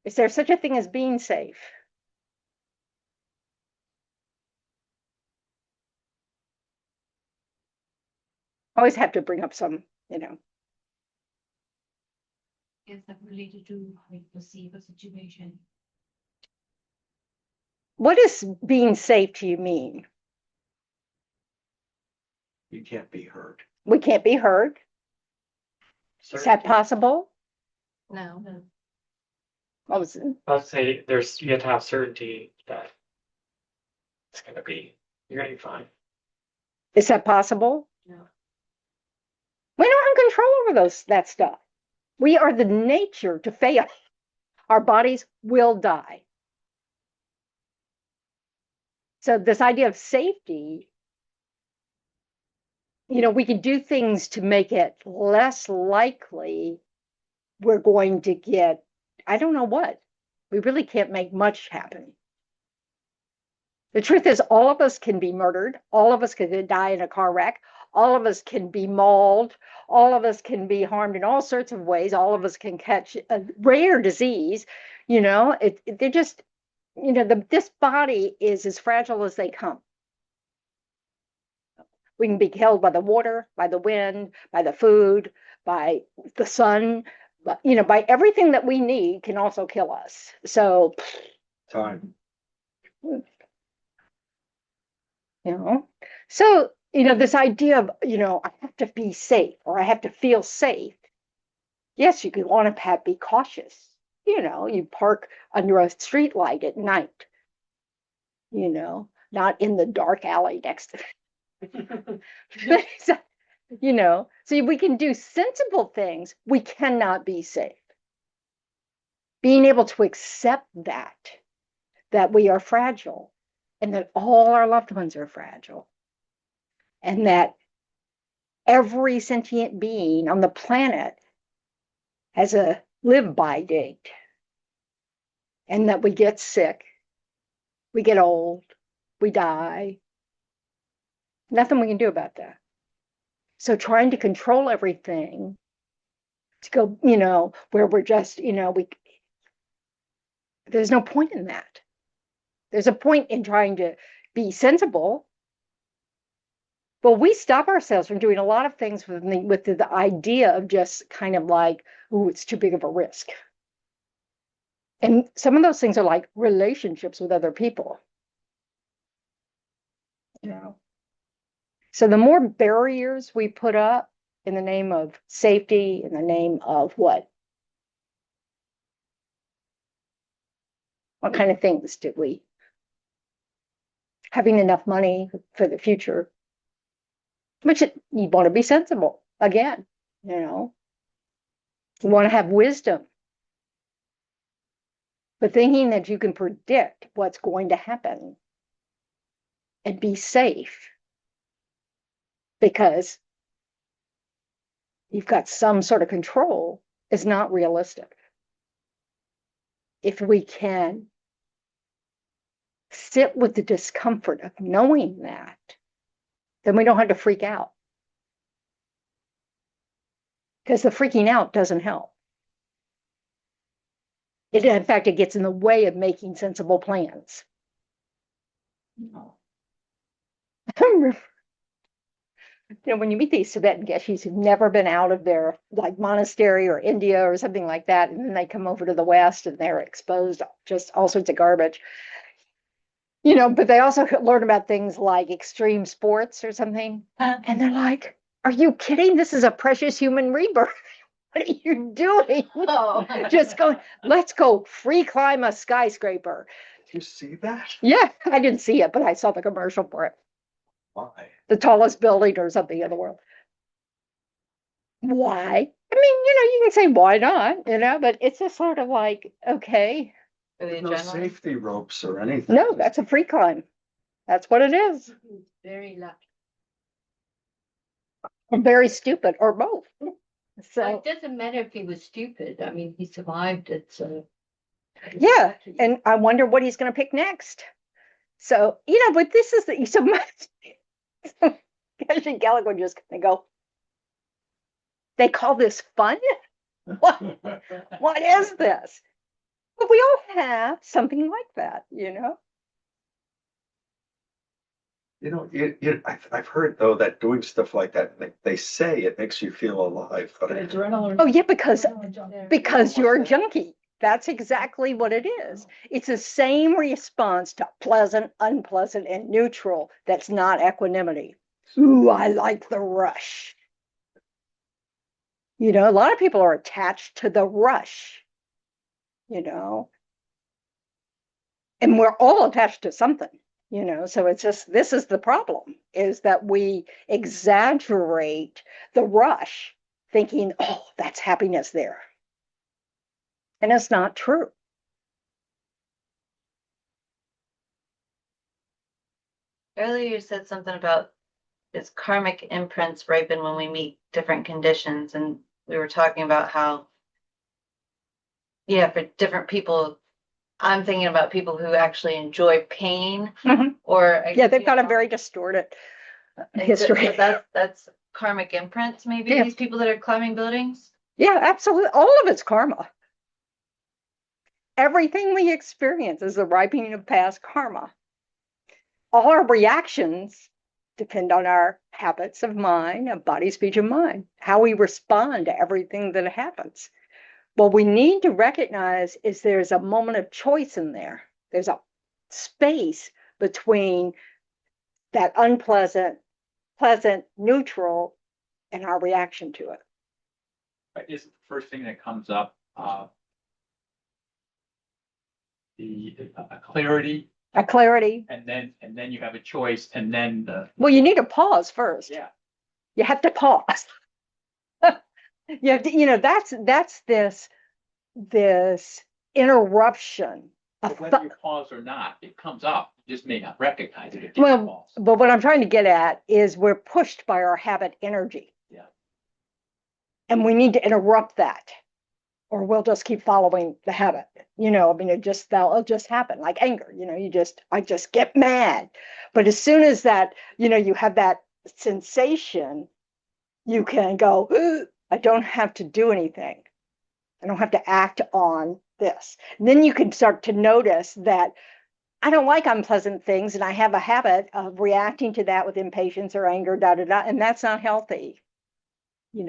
Is there such a thing as being safe? Always have to bring up some, Is that related to how you perceive a situation? What does being safe to you mean? You can't be heard. We can't be heard. Is that possible? No. What was it? I'll say you have to have certainty that you're gonna be fine. Is that possible? No. We don't have control over that stuff. We are the nature to fail. Our bodies will die. So this idea of safety, we can do things to make it less likely we're going to get, I don't know what. We really can't make much happen. The truth is, all of us can be murdered. All of us can die in a car wreck. All of us can be mauled. All of us can be harmed in all sorts of ways. All of us can catch a rare disease. They're just, this body is as fragile as they come. We can be killed by the water, by the wind, by the food, by the sun, but by everything that we need can also kill us. So Time. So this idea of I have to be safe or I have to feel safe. Yes, you can want to be cautious. You park under a street light at night. Not in the dark alley next to. So we can do sensible things. We cannot be safe. Being able to accept that we are fragile and that all our loved ones are fragile and that every sentient being on the planet has a live-by date and that we get sick, we get old, we die. Nothing we can do about that. So trying to control everything to go, where we're just, there's no point in that. There's a point in trying to be sensible. Well, we stop ourselves from doing a lot of things with the idea of just kind of like, oh, it's too big of a risk. And some of those things are like relationships with other people. You know. So the more barriers we put up in the name of safety, in the name of what? What kind of things did we? Having enough money for the future. Which you want to be sensible again, you know. You want to have wisdom. But thinking that you can predict what's going to happen and be safe because you've got some sort of control is not realistic. If we can sit with the discomfort of knowing that, then we don't have to freak out. Because the freaking out doesn't help. In fact, it gets in the way of making sensible plans. You know, when you meet these Tibetan geshes who've never been out of their like monastery or India or something like that, and then they come over to the West and they're exposed to just all sorts of garbage. You know, but they also learn about things like extreme sports or something. And they're like, are you kidding? This is a precious human rebirth. What are you doing? Oh. Just go, let's go free climb a skyscraper. Did you see that? Yeah, I didn't see it, but I saw the commercial for it. Why? The tallest building or something in the world. Why? I mean, you know, you can say why not, you know, but it's just sort of like, okay. For the There's no adrenaline. safety ropes or anything. No, that's a free climb. That's what it is. Very lucky. Or very stupid or both. Well, So, it doesn't matter if he was stupid. I mean, he survived it, so. yeah. And I wonder what he's going to pick next. So, you know, but this is the, so much. Geshe Gelug would just kind of go, they call this fun? What is this? But we all have something like that, you know? You know, I've heard though that doing stuff like that, they say it makes you feel alive, but Adrenaline. Oh, yeah, because you're a junkie. That's exactly what it is. It's the same response to pleasant, unpleasant, and neutral that's not equanimity. Ooh, I like the rush. You know, a lot of people are attached to the rush, you know, and we're all attached to something, you know, so it's just, this is the problem, is that we exaggerate the rush thinking, oh, that's happiness there. And it's not true. Earlier you said something about its karmic imprints ripen when we meet different conditions, and we were talking about how, yeah, for different people, I'm thinking about people who actually enjoy pain, Mhm. or Yeah, they've got a very distorted history. But that's karmic imprints, maybe. Yeah. These people that are climbing buildings. Yeah, absolutely. All of it's karma. Everything we experience is the ripening of past karma. All our reactions depend on our habits of mind, of body, speech, and mind, how we respond to everything that happens. What we need to recognize is there's a moment of choice in there. There's a space between that unpleasant, pleasant, neutral, and our reaction to it. Right, is the first thing that comes up the clarity, A clarity. and then you have a choice, and then the Well, you need to pause first. yeah. You have to pause. You have to, you know, that's this interruption. But whether you pause or not, it comes up. You just may not recognize it if you Well, pause. but what I'm trying to get at is we're pushed by our habit energy. Yeah. And we need to interrupt that, or we'll just keep following the habit. You know, I mean, it'll just happen like anger. You know, I just get mad. But as soon as that, you know, you have that sensation, you can go, "Ugh, I don't have to do anything. I don't have to act on this." And then you can start to notice that I don't like unpleasant things, and I have a habit of reacting to that with impatience or anger, and that's not healthy.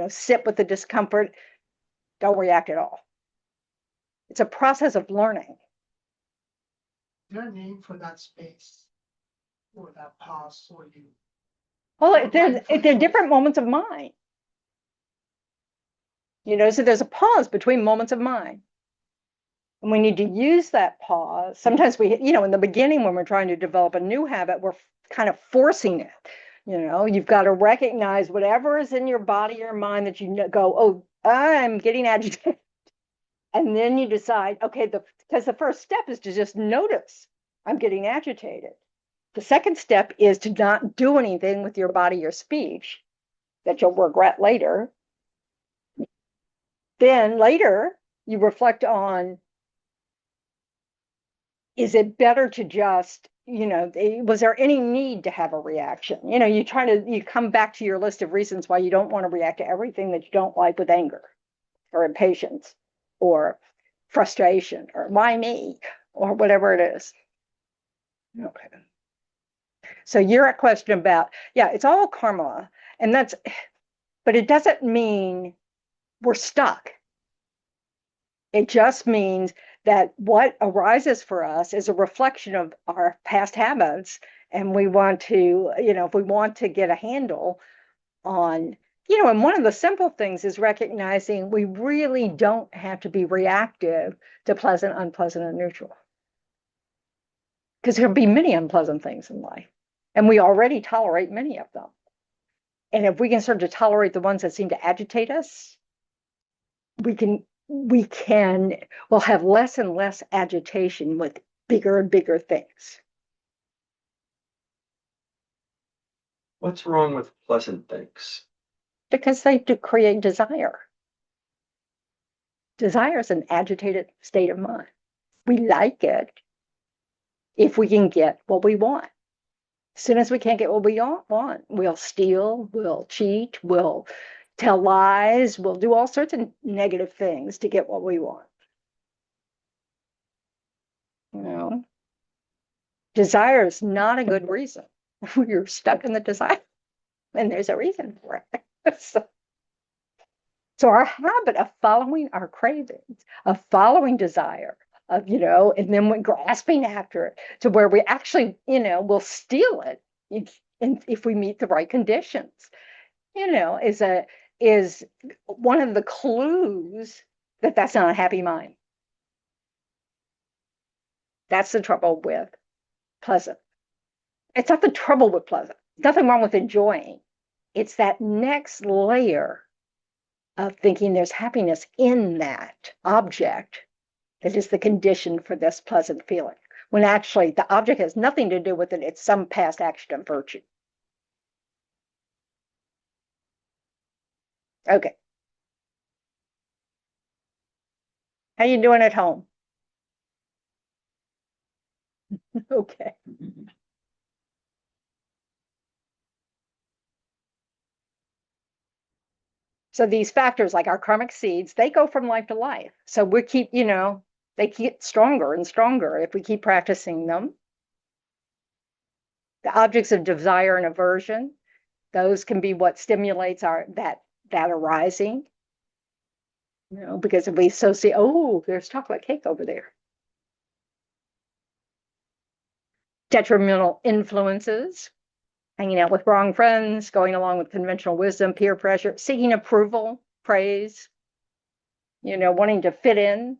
Sit with the discomfort, don't react at all. It's a process of learning. Is there a name for that space or that pause or you? Well, they're different moments of mind. So there's a pause between moments of mind. And we need to use that pause. Sometimes in the beginning, when we're trying to develop a new habit, we're kind of forcing it. You've got to recognize whatever is in your body or mind that go, oh, I'm getting agitated. And then you decide, okay, because the first step is to just notice I'm getting agitated. The second step is to not do anything with your body or speech that you'll regret later. Then later, you reflect on, is it better to just, was there any need to have a reaction? You come back to your list of reasons why you don't want to react to everything that you don't like with anger or impatience or frustration or why me or whatever it is. Okay. So your question about, it's all karma, but it doesn't mean we're stuck. It just means that what arises for us is a reflection of our past habits. And we want to, if we want to get a handle on, and one of the simple things is recognizing we really don't have to be reactive to pleasant, unpleasant, and neutral. Because there'll be many unpleasant things in life. And we already tolerate many of them. And if we can start to tolerate the ones that seem to agitate us, we'll have less and less agitation with bigger and bigger things. What's wrong with pleasant things? Because they do create desire. Desire is an agitated state of mind. We like it if we can get what we want. As soon as we can't get what we want, we'll steal, we'll cheat, we'll tell lies, we'll do all sorts of negative things to get what we want. Desire is not a good reason. You're stuck in the desire, and there's a reason for it. So our habit of following our cravings, of following desire, and then we're grasping after it to where we actually, will steal it if we meet the right conditions, is one of the clues that that's not a happy mind. That's the trouble with pleasant. It's not the trouble with pleasant. Nothing wrong with enjoying. It's that next layer of thinking there's happiness in that object that is the condition for this pleasant feeling, when actually the object has nothing to do with it. It's some past action of virtue. Okay. How you doing at home? Okay. So these factors, like our karmic seeds, they go from life to life. So we keep, they get stronger and stronger if we keep practicing them. The objects of desire and aversion, those can be what stimulates that arising. Because if we associate, oh, there's chocolate cake over there. Detrimental influences, hanging out with wrong friends, going along with conventional wisdom, peer pressure, seeking approval, praise, wanting to fit in.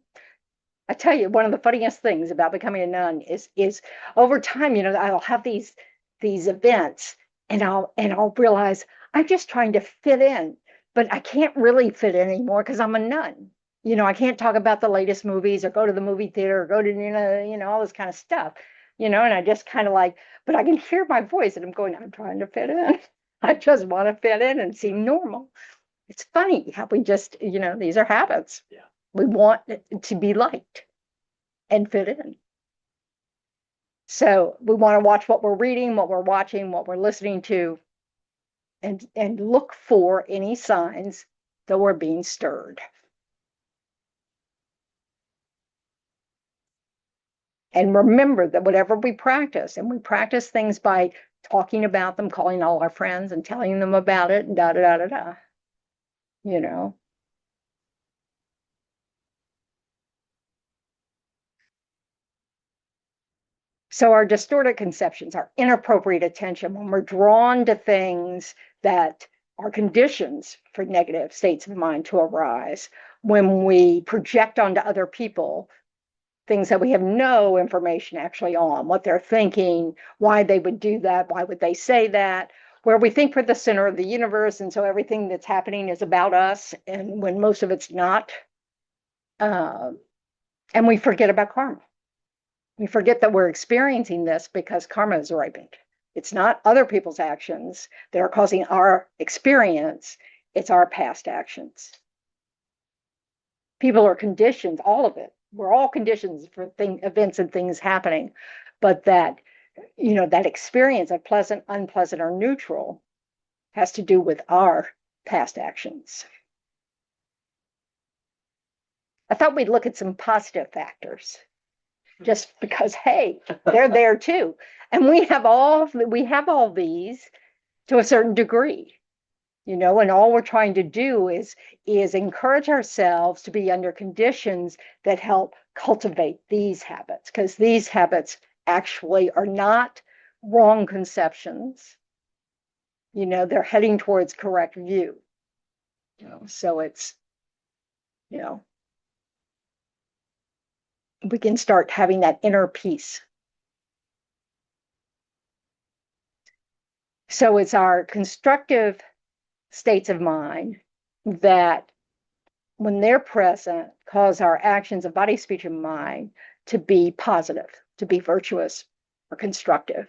I tell you, one of the funniest things about becoming a nun is over time, I'll have these events and I'll realize I'm just trying to fit in, but I can't really fit in anymore because I'm a nun. I can't talk about the latest movies or go to the movie theater or go to, all this kind of stuff, and I just kind of but I can hear my voice and I'm going, I'm trying to fit in. I just want to fit in and seem normal. It's funny how we just, these are habits. Yeah. We want to be liked and fit in. So we want to watch what we're reading, what we're watching, what we're listening to, and look for any signs that we're being stirred. And remember that whatever we practice, and we practice things by talking about them, calling all our friends and telling them about it, and da da da da da. You know. So our distorted conceptions, our inappropriate attention, when we're drawn to things that are conditions for negative states of mind to arise, when we project onto other people things that we have no information actually on, what they're thinking, why they would do that, why would they say that, where we think we're the center of the universe, and so everything that's happening is about us, and when most of it's not. And we forget about karma. We forget that we're experiencing this because karma is ripened. It's not other people's actions that are causing our experience, it's our past actions. People are conditioned, all of it. We're all conditions for events and things happening, but that, you know, that experience of pleasant, unpleasant, or neutral has to do with our past actions. I thought we'd look at some positive factors, just because, hey, they're there too, and we have all these to a certain degree. You know, and all we're trying to do is encourage ourselves to be under conditions that help cultivate these habits, because these habits actually are not wrong conceptions. You know, they're heading towards correct view. You know, so it's, you know, we can start having that inner peace. So it's our constructive states of mind that, when they're present, cause our actions of body, speech, and mind to be positive, to be virtuous or constructive.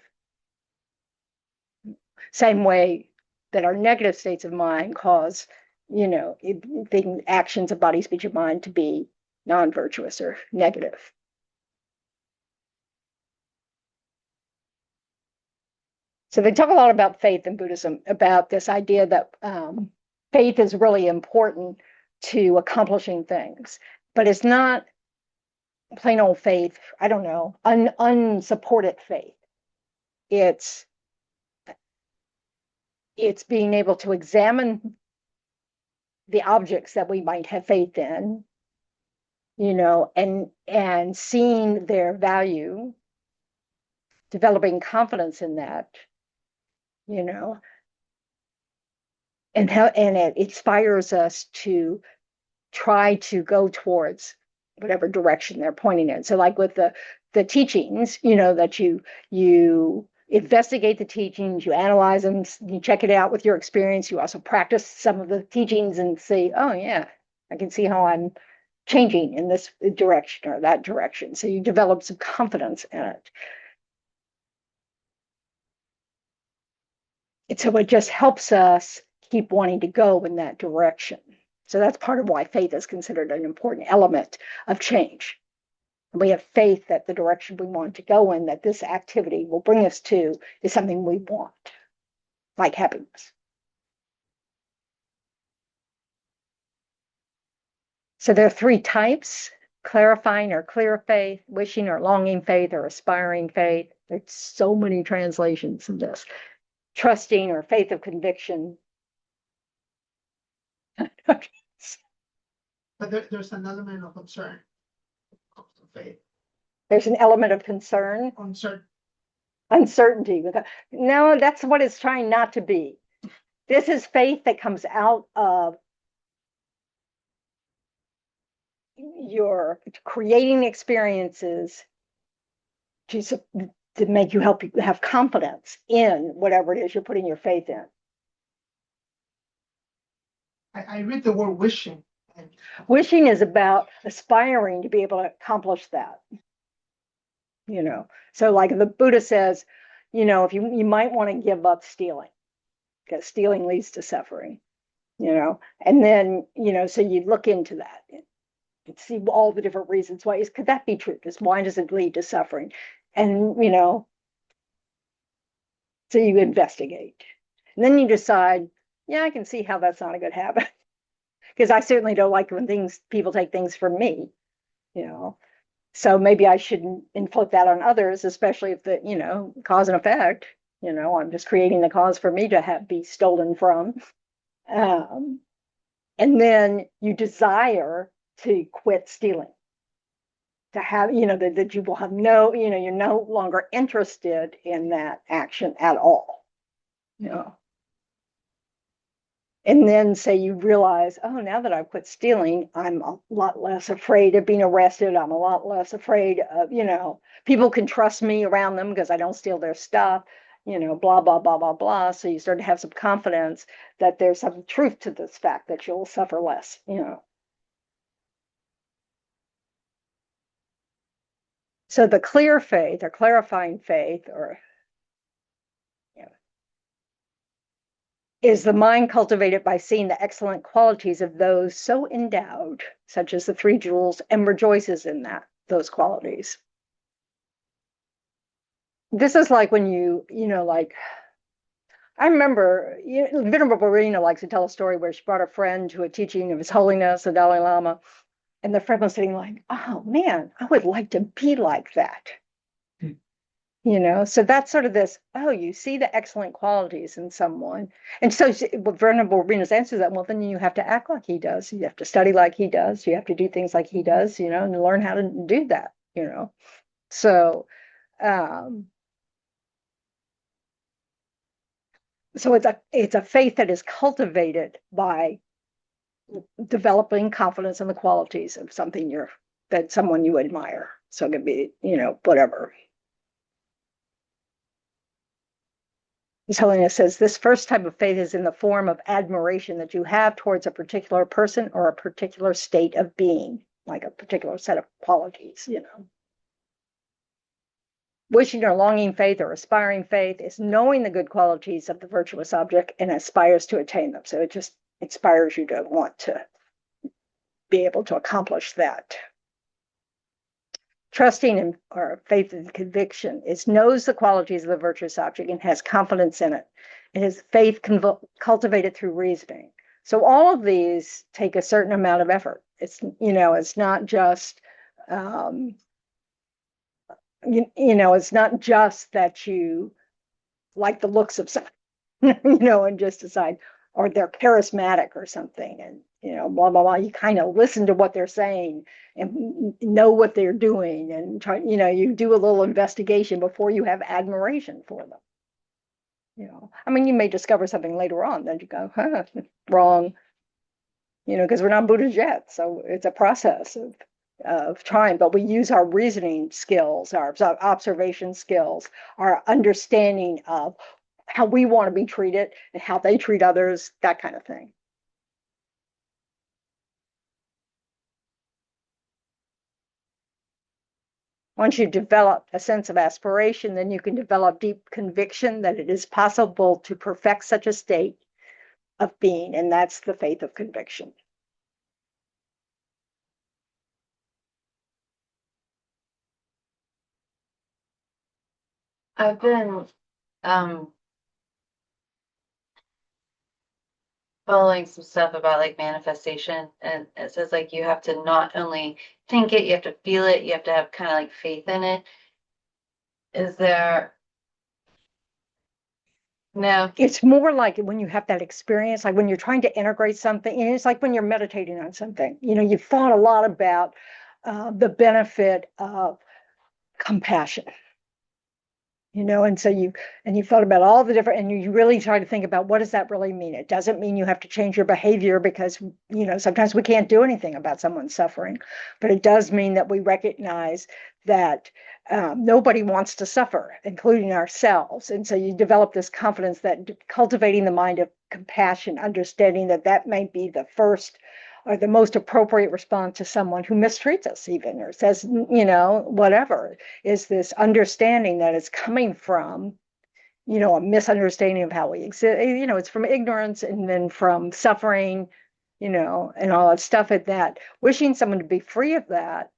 Same way that our negative states of mind cause, you know, the actions of body, speech, and mind to be non-virtuous or negative. So they talk a lot about faith in Buddhism, about this idea that faith is really important to accomplishing things, but it's not plain old faith. I don't know, unsupported faith. It's being able to examine the objects that we might have faith in, you know, and seeing their value, developing confidence in that, you know, and it inspires us to try to go towards whatever direction they're pointing in. So like with the teachings, you know, that you investigate the teachings, you analyze them, you check it out with your experience, you also practice some of the teachings and say, oh yeah, I can see how I'm changing in this direction or that direction. So you develop some confidence in it. And so it just helps us keep wanting to go in that direction. So that's part of why faith is considered an important element of change. We have faith that the direction we want to go in, that this activity will bring us to, is something we want, like happiness. So there are three types: clarifying or clear faith, wishing or longing faith, or aspiring faith. There's so many translations of this. Trusting or faith of conviction. But there's an element of concern. Of faith. There's an element of concern. Uncertainty. No, that's what it's trying not to be. This is faith that comes out of your creating experiences to make you help you have confidence in whatever it is you're putting your faith in. I read the word wishing. Wishing is about aspiring to be able to accomplish that. You know, so like the Buddha says, you know, if you might want to give up stealing, because stealing leads to suffering, you know, and then, you know, so you look into that and see all the different reasons why. Could that be true? Because why does it lead to suffering? And, you know, so you investigate. And then you decide, yeah, I can see how that's not a good habit. Because I certainly don't like when people take things from me, you know. So maybe I shouldn't inflict that on others, especially if the, cause and effect, I'm just creating the cause for me to be stolen from. Um, and then you desire to quit stealing, to have, that you will have you're no longer interested in that action at all. And then say you realize, oh, now that I've quit stealing, I'm a lot less afraid of being arrested. I'm a lot less afraid of, people can trust me around them because I don't steal their stuff, blah, blah, blah, blah, blah. So you start to have some confidence that there's some truth to this fact that you'll suffer less, So the clear faith or clarifying faith is the mind cultivated by seeing the excellent qualities of those so endowed, such as the three jewels, and rejoices in those qualities. This is like when like, I remember, Venerable Tendron likes to tell a story where she brought a friend to a teaching of His Holiness, the Dalai Lama, and the friend was sitting like, oh man, I would like to be like that. So that's sort of this, oh, you see the excellent qualities in someone. And so Venerable Tendron's answer that, well, then you have to act like he does. You have to study like he does. You have to do things like he does, and learn how to do that, So, so it's a faith that is cultivated by developing confidence in the qualities of someone you admire. So it could be, whatever. His Holiness says this first type of faith is in the form of admiration that you have towards a particular person or a particular state of being, like a particular set of qualities, Wishing or longing faith or aspiring faith is knowing the good qualities of the virtuous object and aspires to attain them. So it just inspires you to want to be able to accomplish that. Trusting in or faith and conviction knows the qualities of the virtuous object and has confidence in it. It is faith cultivated through reasoning. So all of these take a certain amount of effort. It's not just, it's not just that you like the looks of someone, and just decide, or they're charismatic or something, and blah blah blah. You kind of listen to what they're saying and know what they're doing, and try. You do a little investigation before you have admiration for them. I mean, you may discover something later on, then you go, huh, wrong. Because we're not Buddhas yet, so it's a process of trying. But we use our reasoning skills, our observation skills, our understanding of how we want to be treated and how they treat others, that kind of thing. Once you develop a sense of aspiration, then you can develop deep conviction that it is possible to perfect such a state of being, and that's the faith of conviction. I've been following some stuff about like manifestation, and it says like you have to not only think it, you have to feel it, you have to have kind of like faith in it. Is there no? It's more like when you have that experience, like when you're trying to integrate something, and it's like when you're meditating on something. You've thought a lot about the benefit of compassion. And so you thought about all the different, and you really try to think about what does that really mean? It doesn't mean you have to change your behavior because, sometimes we can't do anything about someone's suffering, but it does mean that we recognize that nobody wants to suffer, including ourselves. And so you develop this confidence that cultivating the mind of compassion, understanding that may be the first or the most appropriate response to someone who mistreats us even, or says, whatever, is this understanding that it's coming from, a misunderstanding of how we exist. It's from ignorance and then from suffering, and all that stuff. At that, wishing someone to be free of that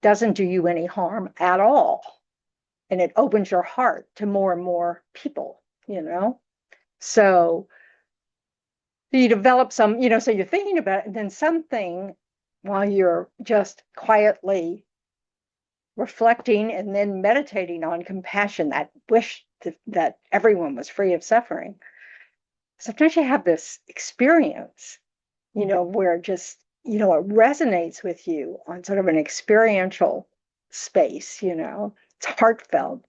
doesn't do you any harm at all. And it opens your heart to more and more people, So you develop some, so you're thinking about it, and then something while you're just quietly reflecting and then meditating on compassion, that wish that everyone was free of suffering. Sometimes you have this experience, where just, it resonates with you on sort of an experiential space, it's heartfelt.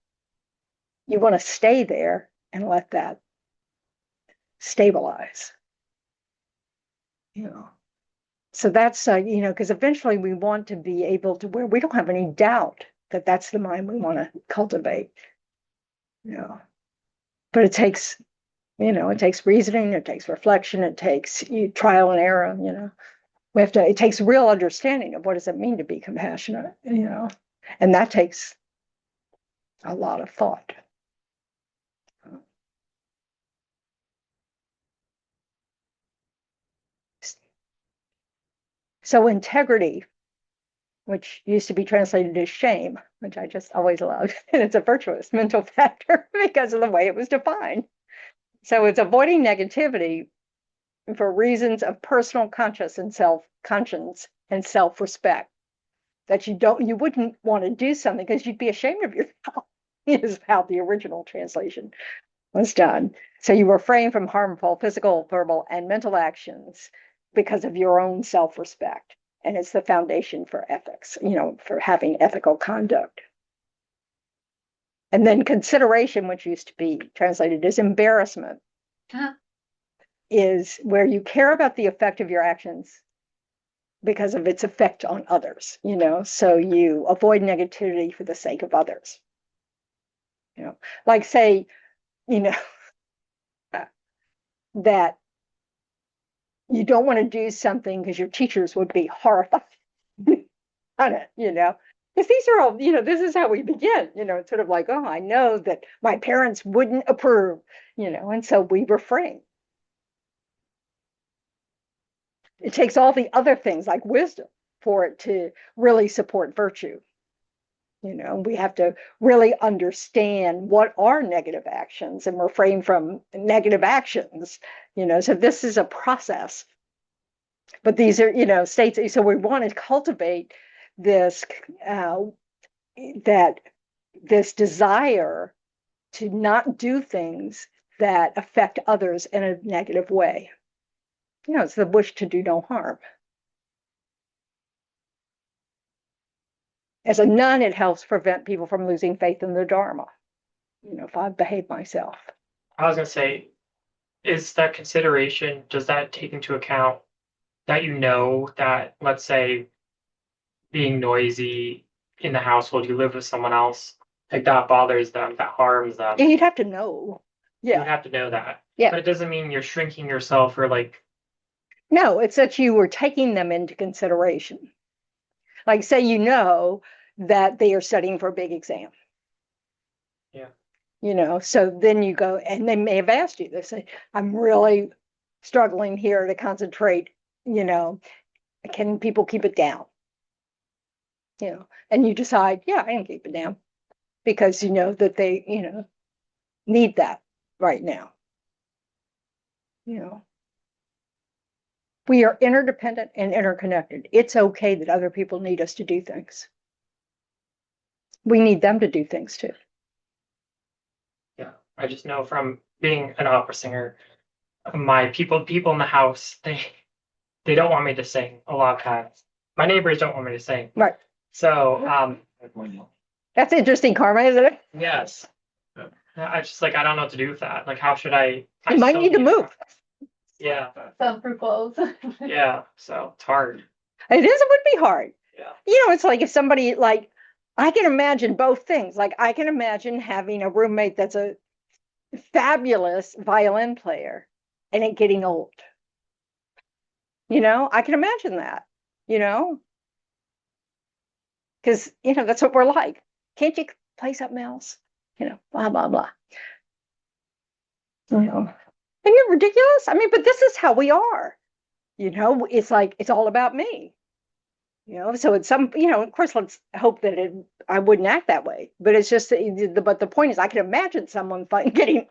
You want to stay there and let that stabilize, So that's, because eventually we want to be able to where we don't have any doubt that that's the mind we want to cultivate. But it takes, it takes reasoning, it takes reflection, it takes trial and error, it takes real understanding of what does it mean to be compassionate, and that takes a lot of thought. So integrity, which used to be translated as shame, which I just always loved, and it's a virtuous mental factor because of the way it was defined. So it's avoiding negativity for reasons of personal conscience and self-respect. That you wouldn't want to do something because you'd be ashamed of yourself, is how the original translation was done. So you refrain from harmful physical, verbal, and mental actions because of your own self-respect. And it's the foundation for ethics, for having ethical conduct. And then consideration, which used to be translated as embarrassment, is where you care about the effect of your actions because of its effect on others, so you avoid negativity for the sake of others. Like say, that you don't want to do something because your teachers would be horrified on it, because these are all, this is how we begin, it's sort of like, oh, I know that my parents wouldn't approve, and so we refrain. It takes all the other things like wisdom for it to really support virtue. We have to really understand what are negative actions and refrain from negative actions, so this is a process. But these are, states, so we want to cultivate this, this desire to not do things that affect others in a negative way. It's the wish to do no harm. As a nun, it helps prevent people from losing faith in the Dharma, if I behave myself. I was going to say, is that consideration, does that take into account that that, let's say, being noisy in the household, you live with someone else, like that bothers them, that harms them? Yeah, you'd have to know. Yeah. You'd have to know that. Yeah. But it doesn't mean you're shrinking yourself or like... No, it's that you were taking them into consideration. Like say that they are studying for a big exam. Yeah. So then you go, and they may have asked you, they say, I'm really struggling here to concentrate, can people keep it down? And you decide, yeah, I can keep it down because that they, need that right now. We are interdependent and interconnected. It's okay that other people need us to do things. We need them to do things too. Yeah, I just know from being an opera singer, my people in the house, they don't want me to sing a lot of times. My neighbors don't want me to sing. Right. So that's interesting, Karma, isn't it? yes. I just I don't know what to do with that. Like, how should I? You might need to move. Yeah. Some for clothes. Yeah. So it's hard. It would be hard. Yeah. It's like if somebody I can imagine both things. Like I can imagine having a roommate that's a fabulous violin player and it getting old. I can imagine that, because, that's what we're like. Can't you play something else? Blah, blah, blah. Isn't it ridiculous? I mean, but this is how we are. It's like, it's all about me. So it's some, of course, let's hope that I wouldn't act that way. But it's just, but the point is, I can imagine someone finding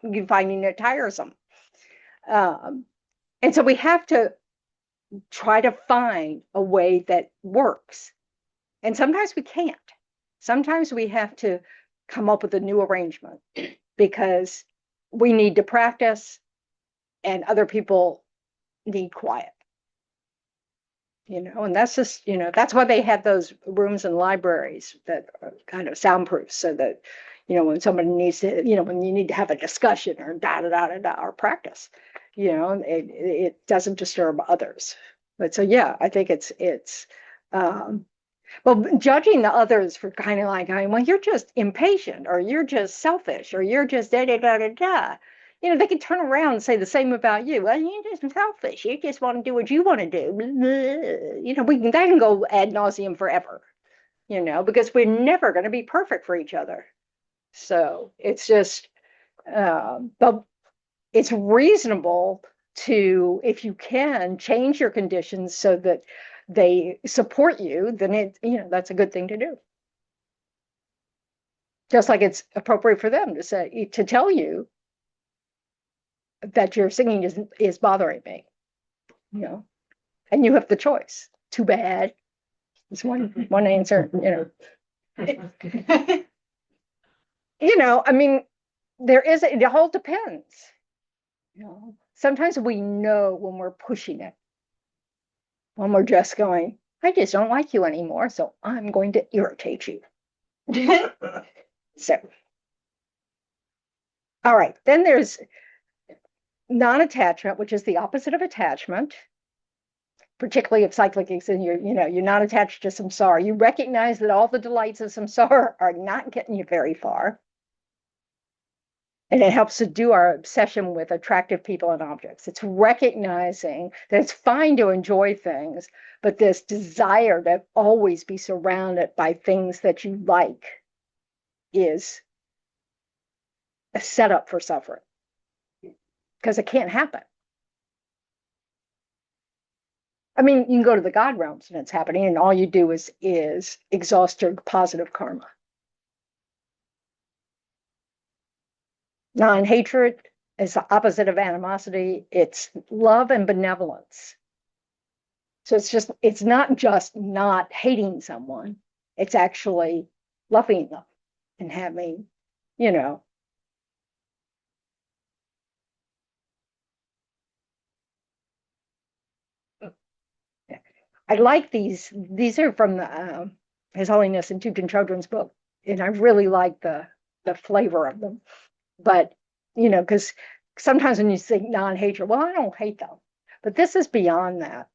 it tiresome. And so we have to try to find a way that works. And sometimes we can't. Sometimes we have to come up with a new arrangement because we need to practice and other people need quiet. And that's just, that's why they have those rooms and libraries that are kind of soundproof so that, when somebody needs to, when you need to have a discussion or or practice, it doesn't disturb others. But so, yeah, I think well, judging the others for kind of like, well, you're just impatient or you're just selfish or you're just da da da da da. They can turn around and say the same about you. Well, you're just selfish. You just want to do what you want to do. That can go ad nauseum forever, because we're never going to be perfect for each other. So it's just, but it's reasonable to, if you can, change your conditions so that they support you, then that's a good thing to do. Just like it's appropriate for them to tell you that your singing is bothering me, and you have the choice. Too bad. It's one answer, I mean, it all depends. Sometimes we know when we're pushing it, when we're just going, I just don't like you anymore, so I'm going to irritate you. So, all right, then there's non-attachment, which is the opposite of attachment, particularly if cyclic is in you're not attached to samsara. You recognize that all the delights of samsara are not getting you very far. And it helps to do our obsession with attractive people and objects. It's recognizing that it's fine to enjoy things, but this desire to always be surrounded by things that you like is a setup for suffering, because it can't happen. I mean, you can go to the God realms and it's happening, and all you do is exhaust your positive karma. Non-hatred is the opposite of animosity. It's love and benevolence. So it's not just not hating someone. It's actually loving them and having, I like these. These are from His Holiness and Thubten Chodron's book, and I really like the flavor of them. But because sometimes when you think non-hatred, well, I don't hate them, but this is beyond that.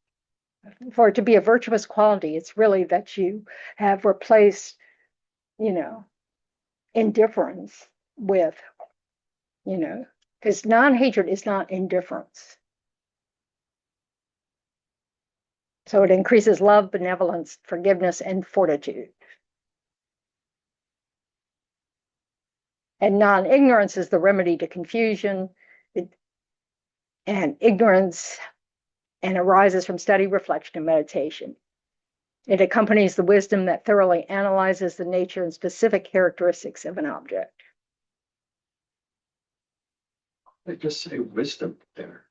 For it to be a virtuous quality, it's really that you have replaced, indifference with, because non-hatred is not indifference. So it increases love, benevolence, forgiveness, and fortitude. And non-ignorance is the remedy to confusion and ignorance, and arises from study, reflection, and meditation. It accompanies the wisdom that thoroughly analyzes the nature and specific characteristics of an object. They just say wisdom there.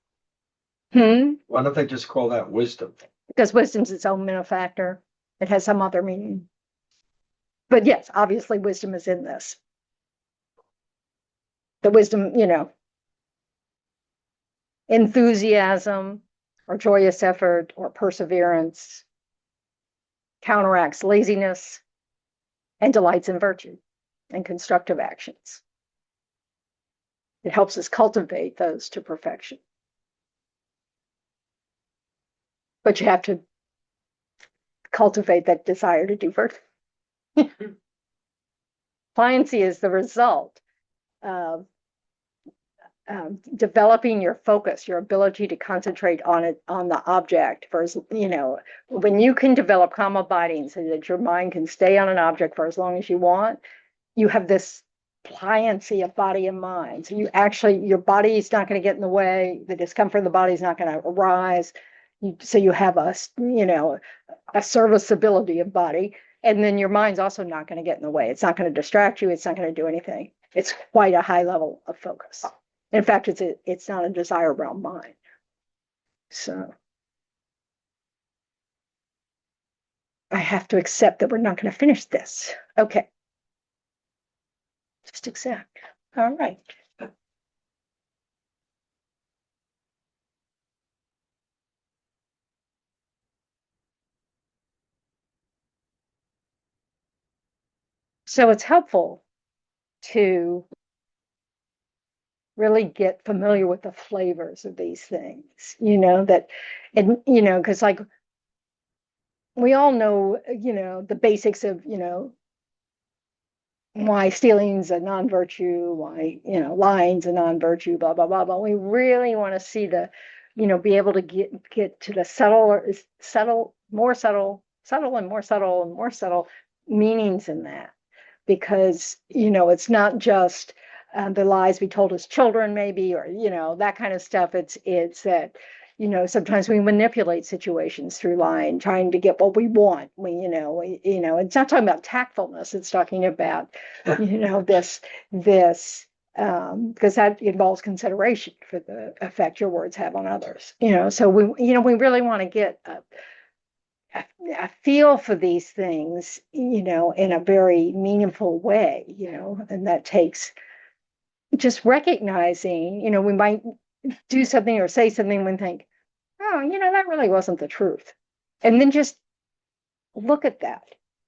Why don't they just call that wisdom? Because wisdom's its own benefactor. It has some other meaning. But yes, obviously wisdom is in this. The wisdom, enthusiasm or joyous effort or perseverance counteracts laziness and delights in virtue and constructive actions. It helps us cultivate those to perfection. But you have to cultivate that desire to do virtue. Pliancy is the result of developing your focus, your ability to concentrate on the object. When you can develop calm abiding so that your mind can stay on an object for as long as you want, you have this pliancy of body and mind. So your body is not going to get in the way. The discomfort of the body is not going to arise. So you have a serviceability of body, and then your mind's also not going to get in the way. It's not going to distract you. It's not going to do anything. It's quite a high level of focus. In fact, it's not a desire realm mind. So, I have to accept that we're not going to finish this. Okay. Just accept. All right. So it's helpful to really get familiar with the flavors of these things, that, and, because like we all know, the basics of, why stealing's a non-virtue, why, lying's a non-virtue, blah, blah, blah. But we really want to see be able to get to the more subtle and more subtle and more subtle meanings in that. Because, it's not just the lies we told as children, maybe, or, that kind of stuff. It's that, sometimes we manipulate situations through lying, trying to get what we want. It's not talking about tactfulness. It's talking about, this, because that involves consideration for the effect your words have on others. So we really want to get a feel for these things, in a very meaningful way, and that takes just recognizing, we might do something or say something and think, oh, that really wasn't the truth. And then just look at that.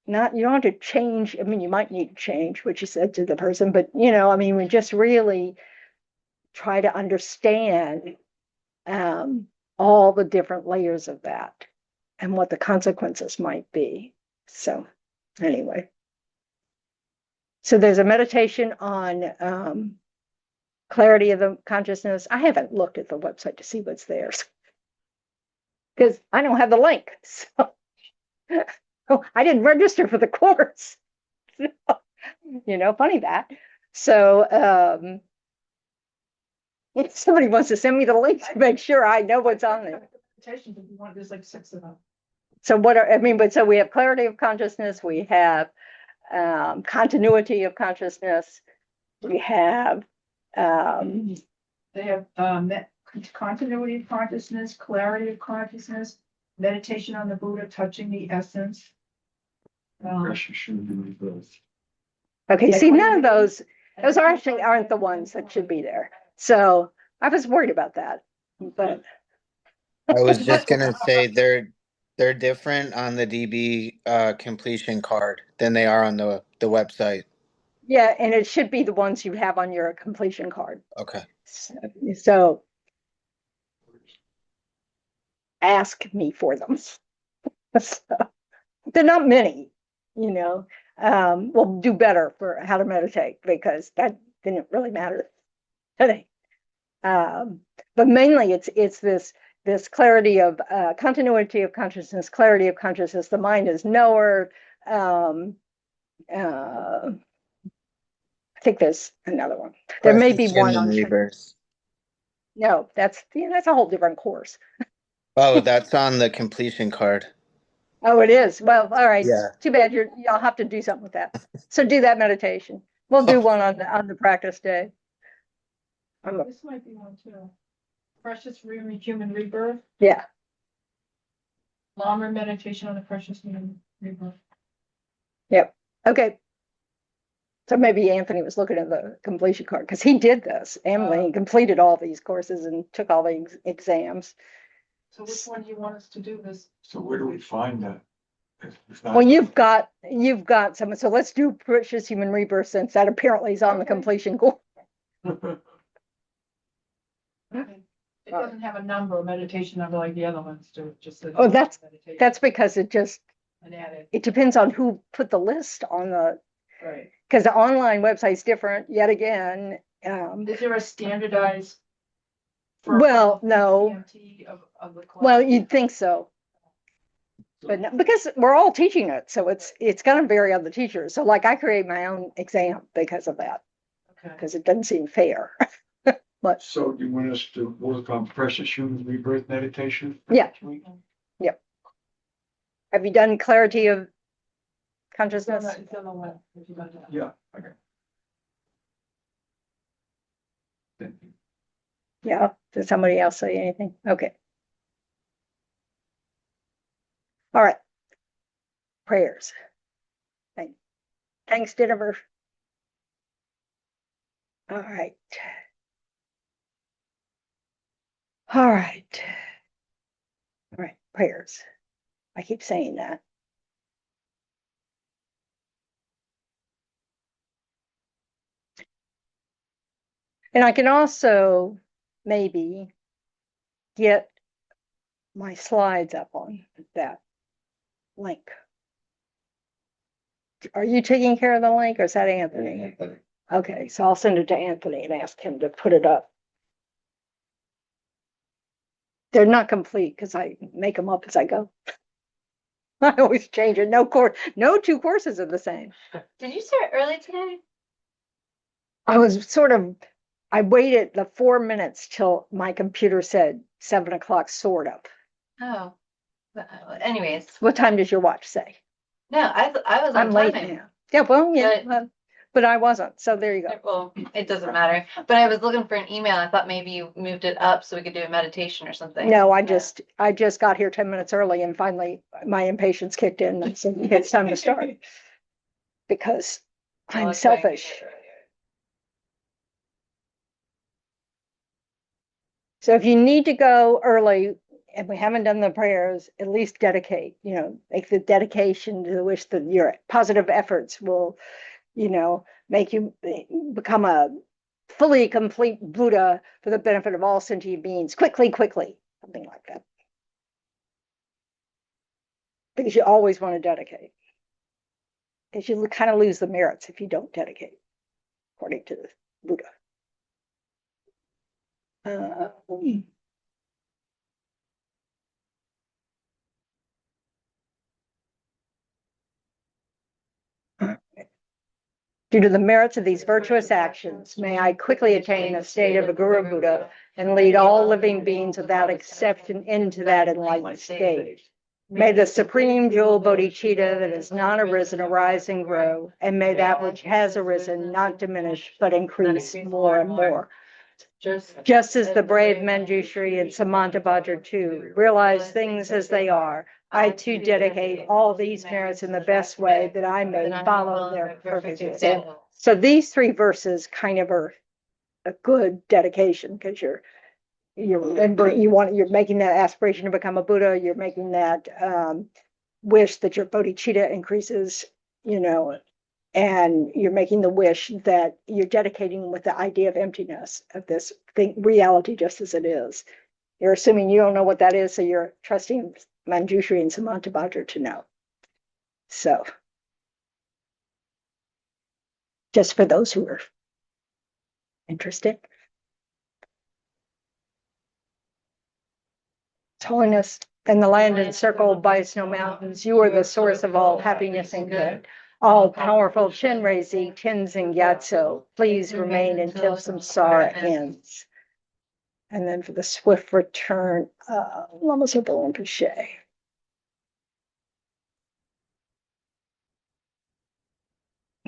You don't have to change. I mean, you might need to change what you said to the person, but, we just really try to understand all the different layers of that and what the consequences might be. So anyway, so there's a meditation on clarity of the consciousness. I haven't looked at the website to see what's there because I don't have the link. So I didn't register for the course. Funny that. So if somebody wants to send me the link to make sure I know what's on there. There's like 6 of them. So so we have clarity of consciousness, we have continuity of consciousness, we have They have continuity of consciousness, clarity of consciousness, meditation on the Buddha, touching the essence. Okay, see, none of those actually aren't the ones that should be there. So I was worried about that, but I was just gonna say they're different on the DB completion card than they are on the website. yeah, and it should be the ones you have on your completion card. Okay. So ask me for them. So, they're not many, we'll do better for how to meditate because that didn't really matter today. But mainly it's this clarity of continuity of consciousness, clarity of consciousness. The mind is knower. I think there's another one. There may be one on rebirth. No, that's a whole different course. Oh, that's on the completion card. Oh, it is. Well, all right. Yeah. Too bad y'all have to do something with that. So do that meditation. We'll do one on the practice day. This might be one too. Precious human rebirth. Yeah. Longer meditation on the precious human rebirth. Yep. Okay. So maybe Anthony was looking at the completion card because he did this. Emily completed all these courses and took all the exams. So which one do you want us to do this? So where do we find that? Well, you've got some. So let's do precious human rebirth since that apparently is on the completion course. It doesn't have a number, meditation number like the other ones do. Just Oh, that's because it depends on who put the list on the. Right. Because the online website's different yet again. Is there a standardized? Well, no. Of the class? Well, you'd think so. But no, because we're all teaching it, so it's going to vary on the teachers. So like I create my own exam because of that, because it doesn't seem fair. But so you want us to work on precious human rebirth meditation? Yeah. Yep. Have you done clarity of consciousness? Yeah. Okay. Yeah. Did somebody else say anything? Okay. All right. prayers. Thanks, Jennifer. All right. All right. All right, prayers. I keep saying that. And I can also maybe get my slides up on that link. Are you taking care of the link or is that Anthony? Okay, so I'll send it to Anthony and ask him to put it up. They're not complete because I make them up as I go. I always change it. No two courses are the same. Did you start early today? I waited the 4 minutes till my computer said 7 o'clock, sort of. Oh, anyways. What time does your watch say? No, I was on I'm late timing. now. Yeah, well, yeah, but I wasn't. So there you go. Well, it doesn't matter. But I was looking for an email. I thought maybe you moved it up so we could do a meditation or something. No, I just got here 10 minutes early and finally my impatience kicked in and said, it's time to start. Because I'm selfish. So if you need to go early and we haven't done the prayers, at least dedicate, make the dedication to wish that your positive efforts will, make you become a fully complete Buddha for the benefit of all sentient beings, quickly, something like that. Because you always want to dedicate. Because you kind of lose the merits if you don't dedicate, according to the Buddha. Due to the merits of these virtuous actions, may I quickly attain the state of a Guru Buddha and lead all living beings without exception into that enlightened state. May the supreme jewel bodhicitta that has not arisen arise and grow, and may that which has arisen not diminish but increase more and more. Just as the brave Manjushri and Samantabhadra too realize things as they are, I too dedicate all these merits in the best way that I may follow their perfect example. So these 3 verses kind of are a good dedication because you're making that aspiration to become a Buddha. You're making that wish that your bodhicitta increases, and you're making the wish that you're dedicating with the idea of emptiness of this thing, reality just as it is. You're assuming you don't know what that is, so you're trusting Manjushri and Samantabhadra to know. So, just for those who are interested. Holiness and the land encircled by snow mountains, you are the source of all happiness and good. All powerful Chenrezig, Tenzin Gyatso, please remain until samsara ends. And then for the swift return, Lama Zopa Rinpoche.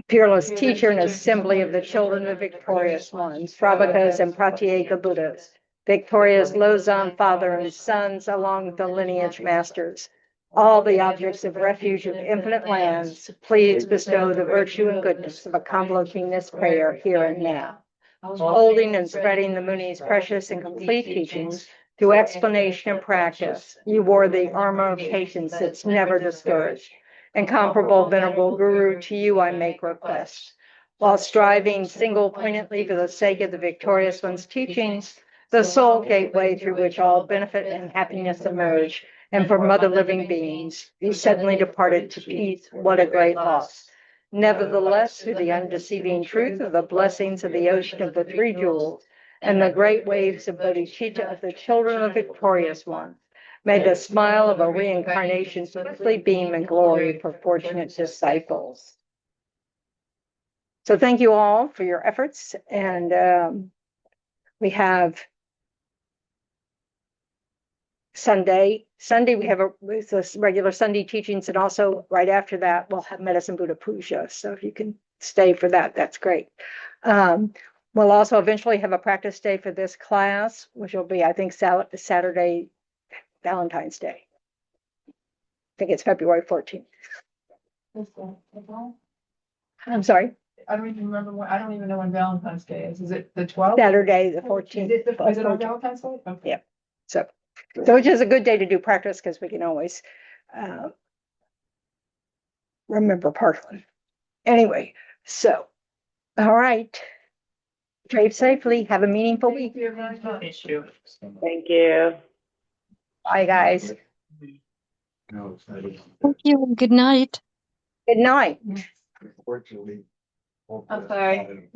Peerless teacher and assembly of the children of victorious ones, Sravakas and Pratyeka Buddhas, victorious Lozan father and sons along with the lineage masters, all the objects of refuge of infinite lands, please bestow the virtue and goodness of accomplishing this prayer here and now. Holding and spreading the Muni's precious and complete teachings through explanation and practice, you wore the armor of patience that's never discouraged. Incomparable Venerable Guru, to you I make request. While striving single-pointedly for the sake of the victorious one's teachings, the sole gateway through which all benefit and happiness emerge, and for other living beings, you suddenly departed to peace. What a great loss. Nevertheless, through the undeceiving truth of the blessings of the ocean of the 3 jewels, and the great waves of bodhicitta of the children of the victorious ones, may the smile of a reincarnation swiftly beam in glory for fortunate disciples. So thank you all for your efforts. And we have regular Sunday teachings, and also right after that, we'll have Medicine Buddha Puja. So if you can stay for that, that's great. We'll also eventually have a practice day for this class, which will be, I think, Saturday, Valentine's Day. I think it's February 14th. I'm sorry, I don't even remember when, I don't even know when Valentine's Day is. Is it the 12th? Saturday, the Is 14th. is it on Valentine's Day? Okay. Yeah. So, which is a good day to do practice because we can always remember Parkland. Anyway, so, all right. Drive safely. Have a meaningful Thank week. you very much. Issue. Thank you. Bye, guys. No, it's not. Thank you and good night. Good night. Unfortunately. I'm sorry.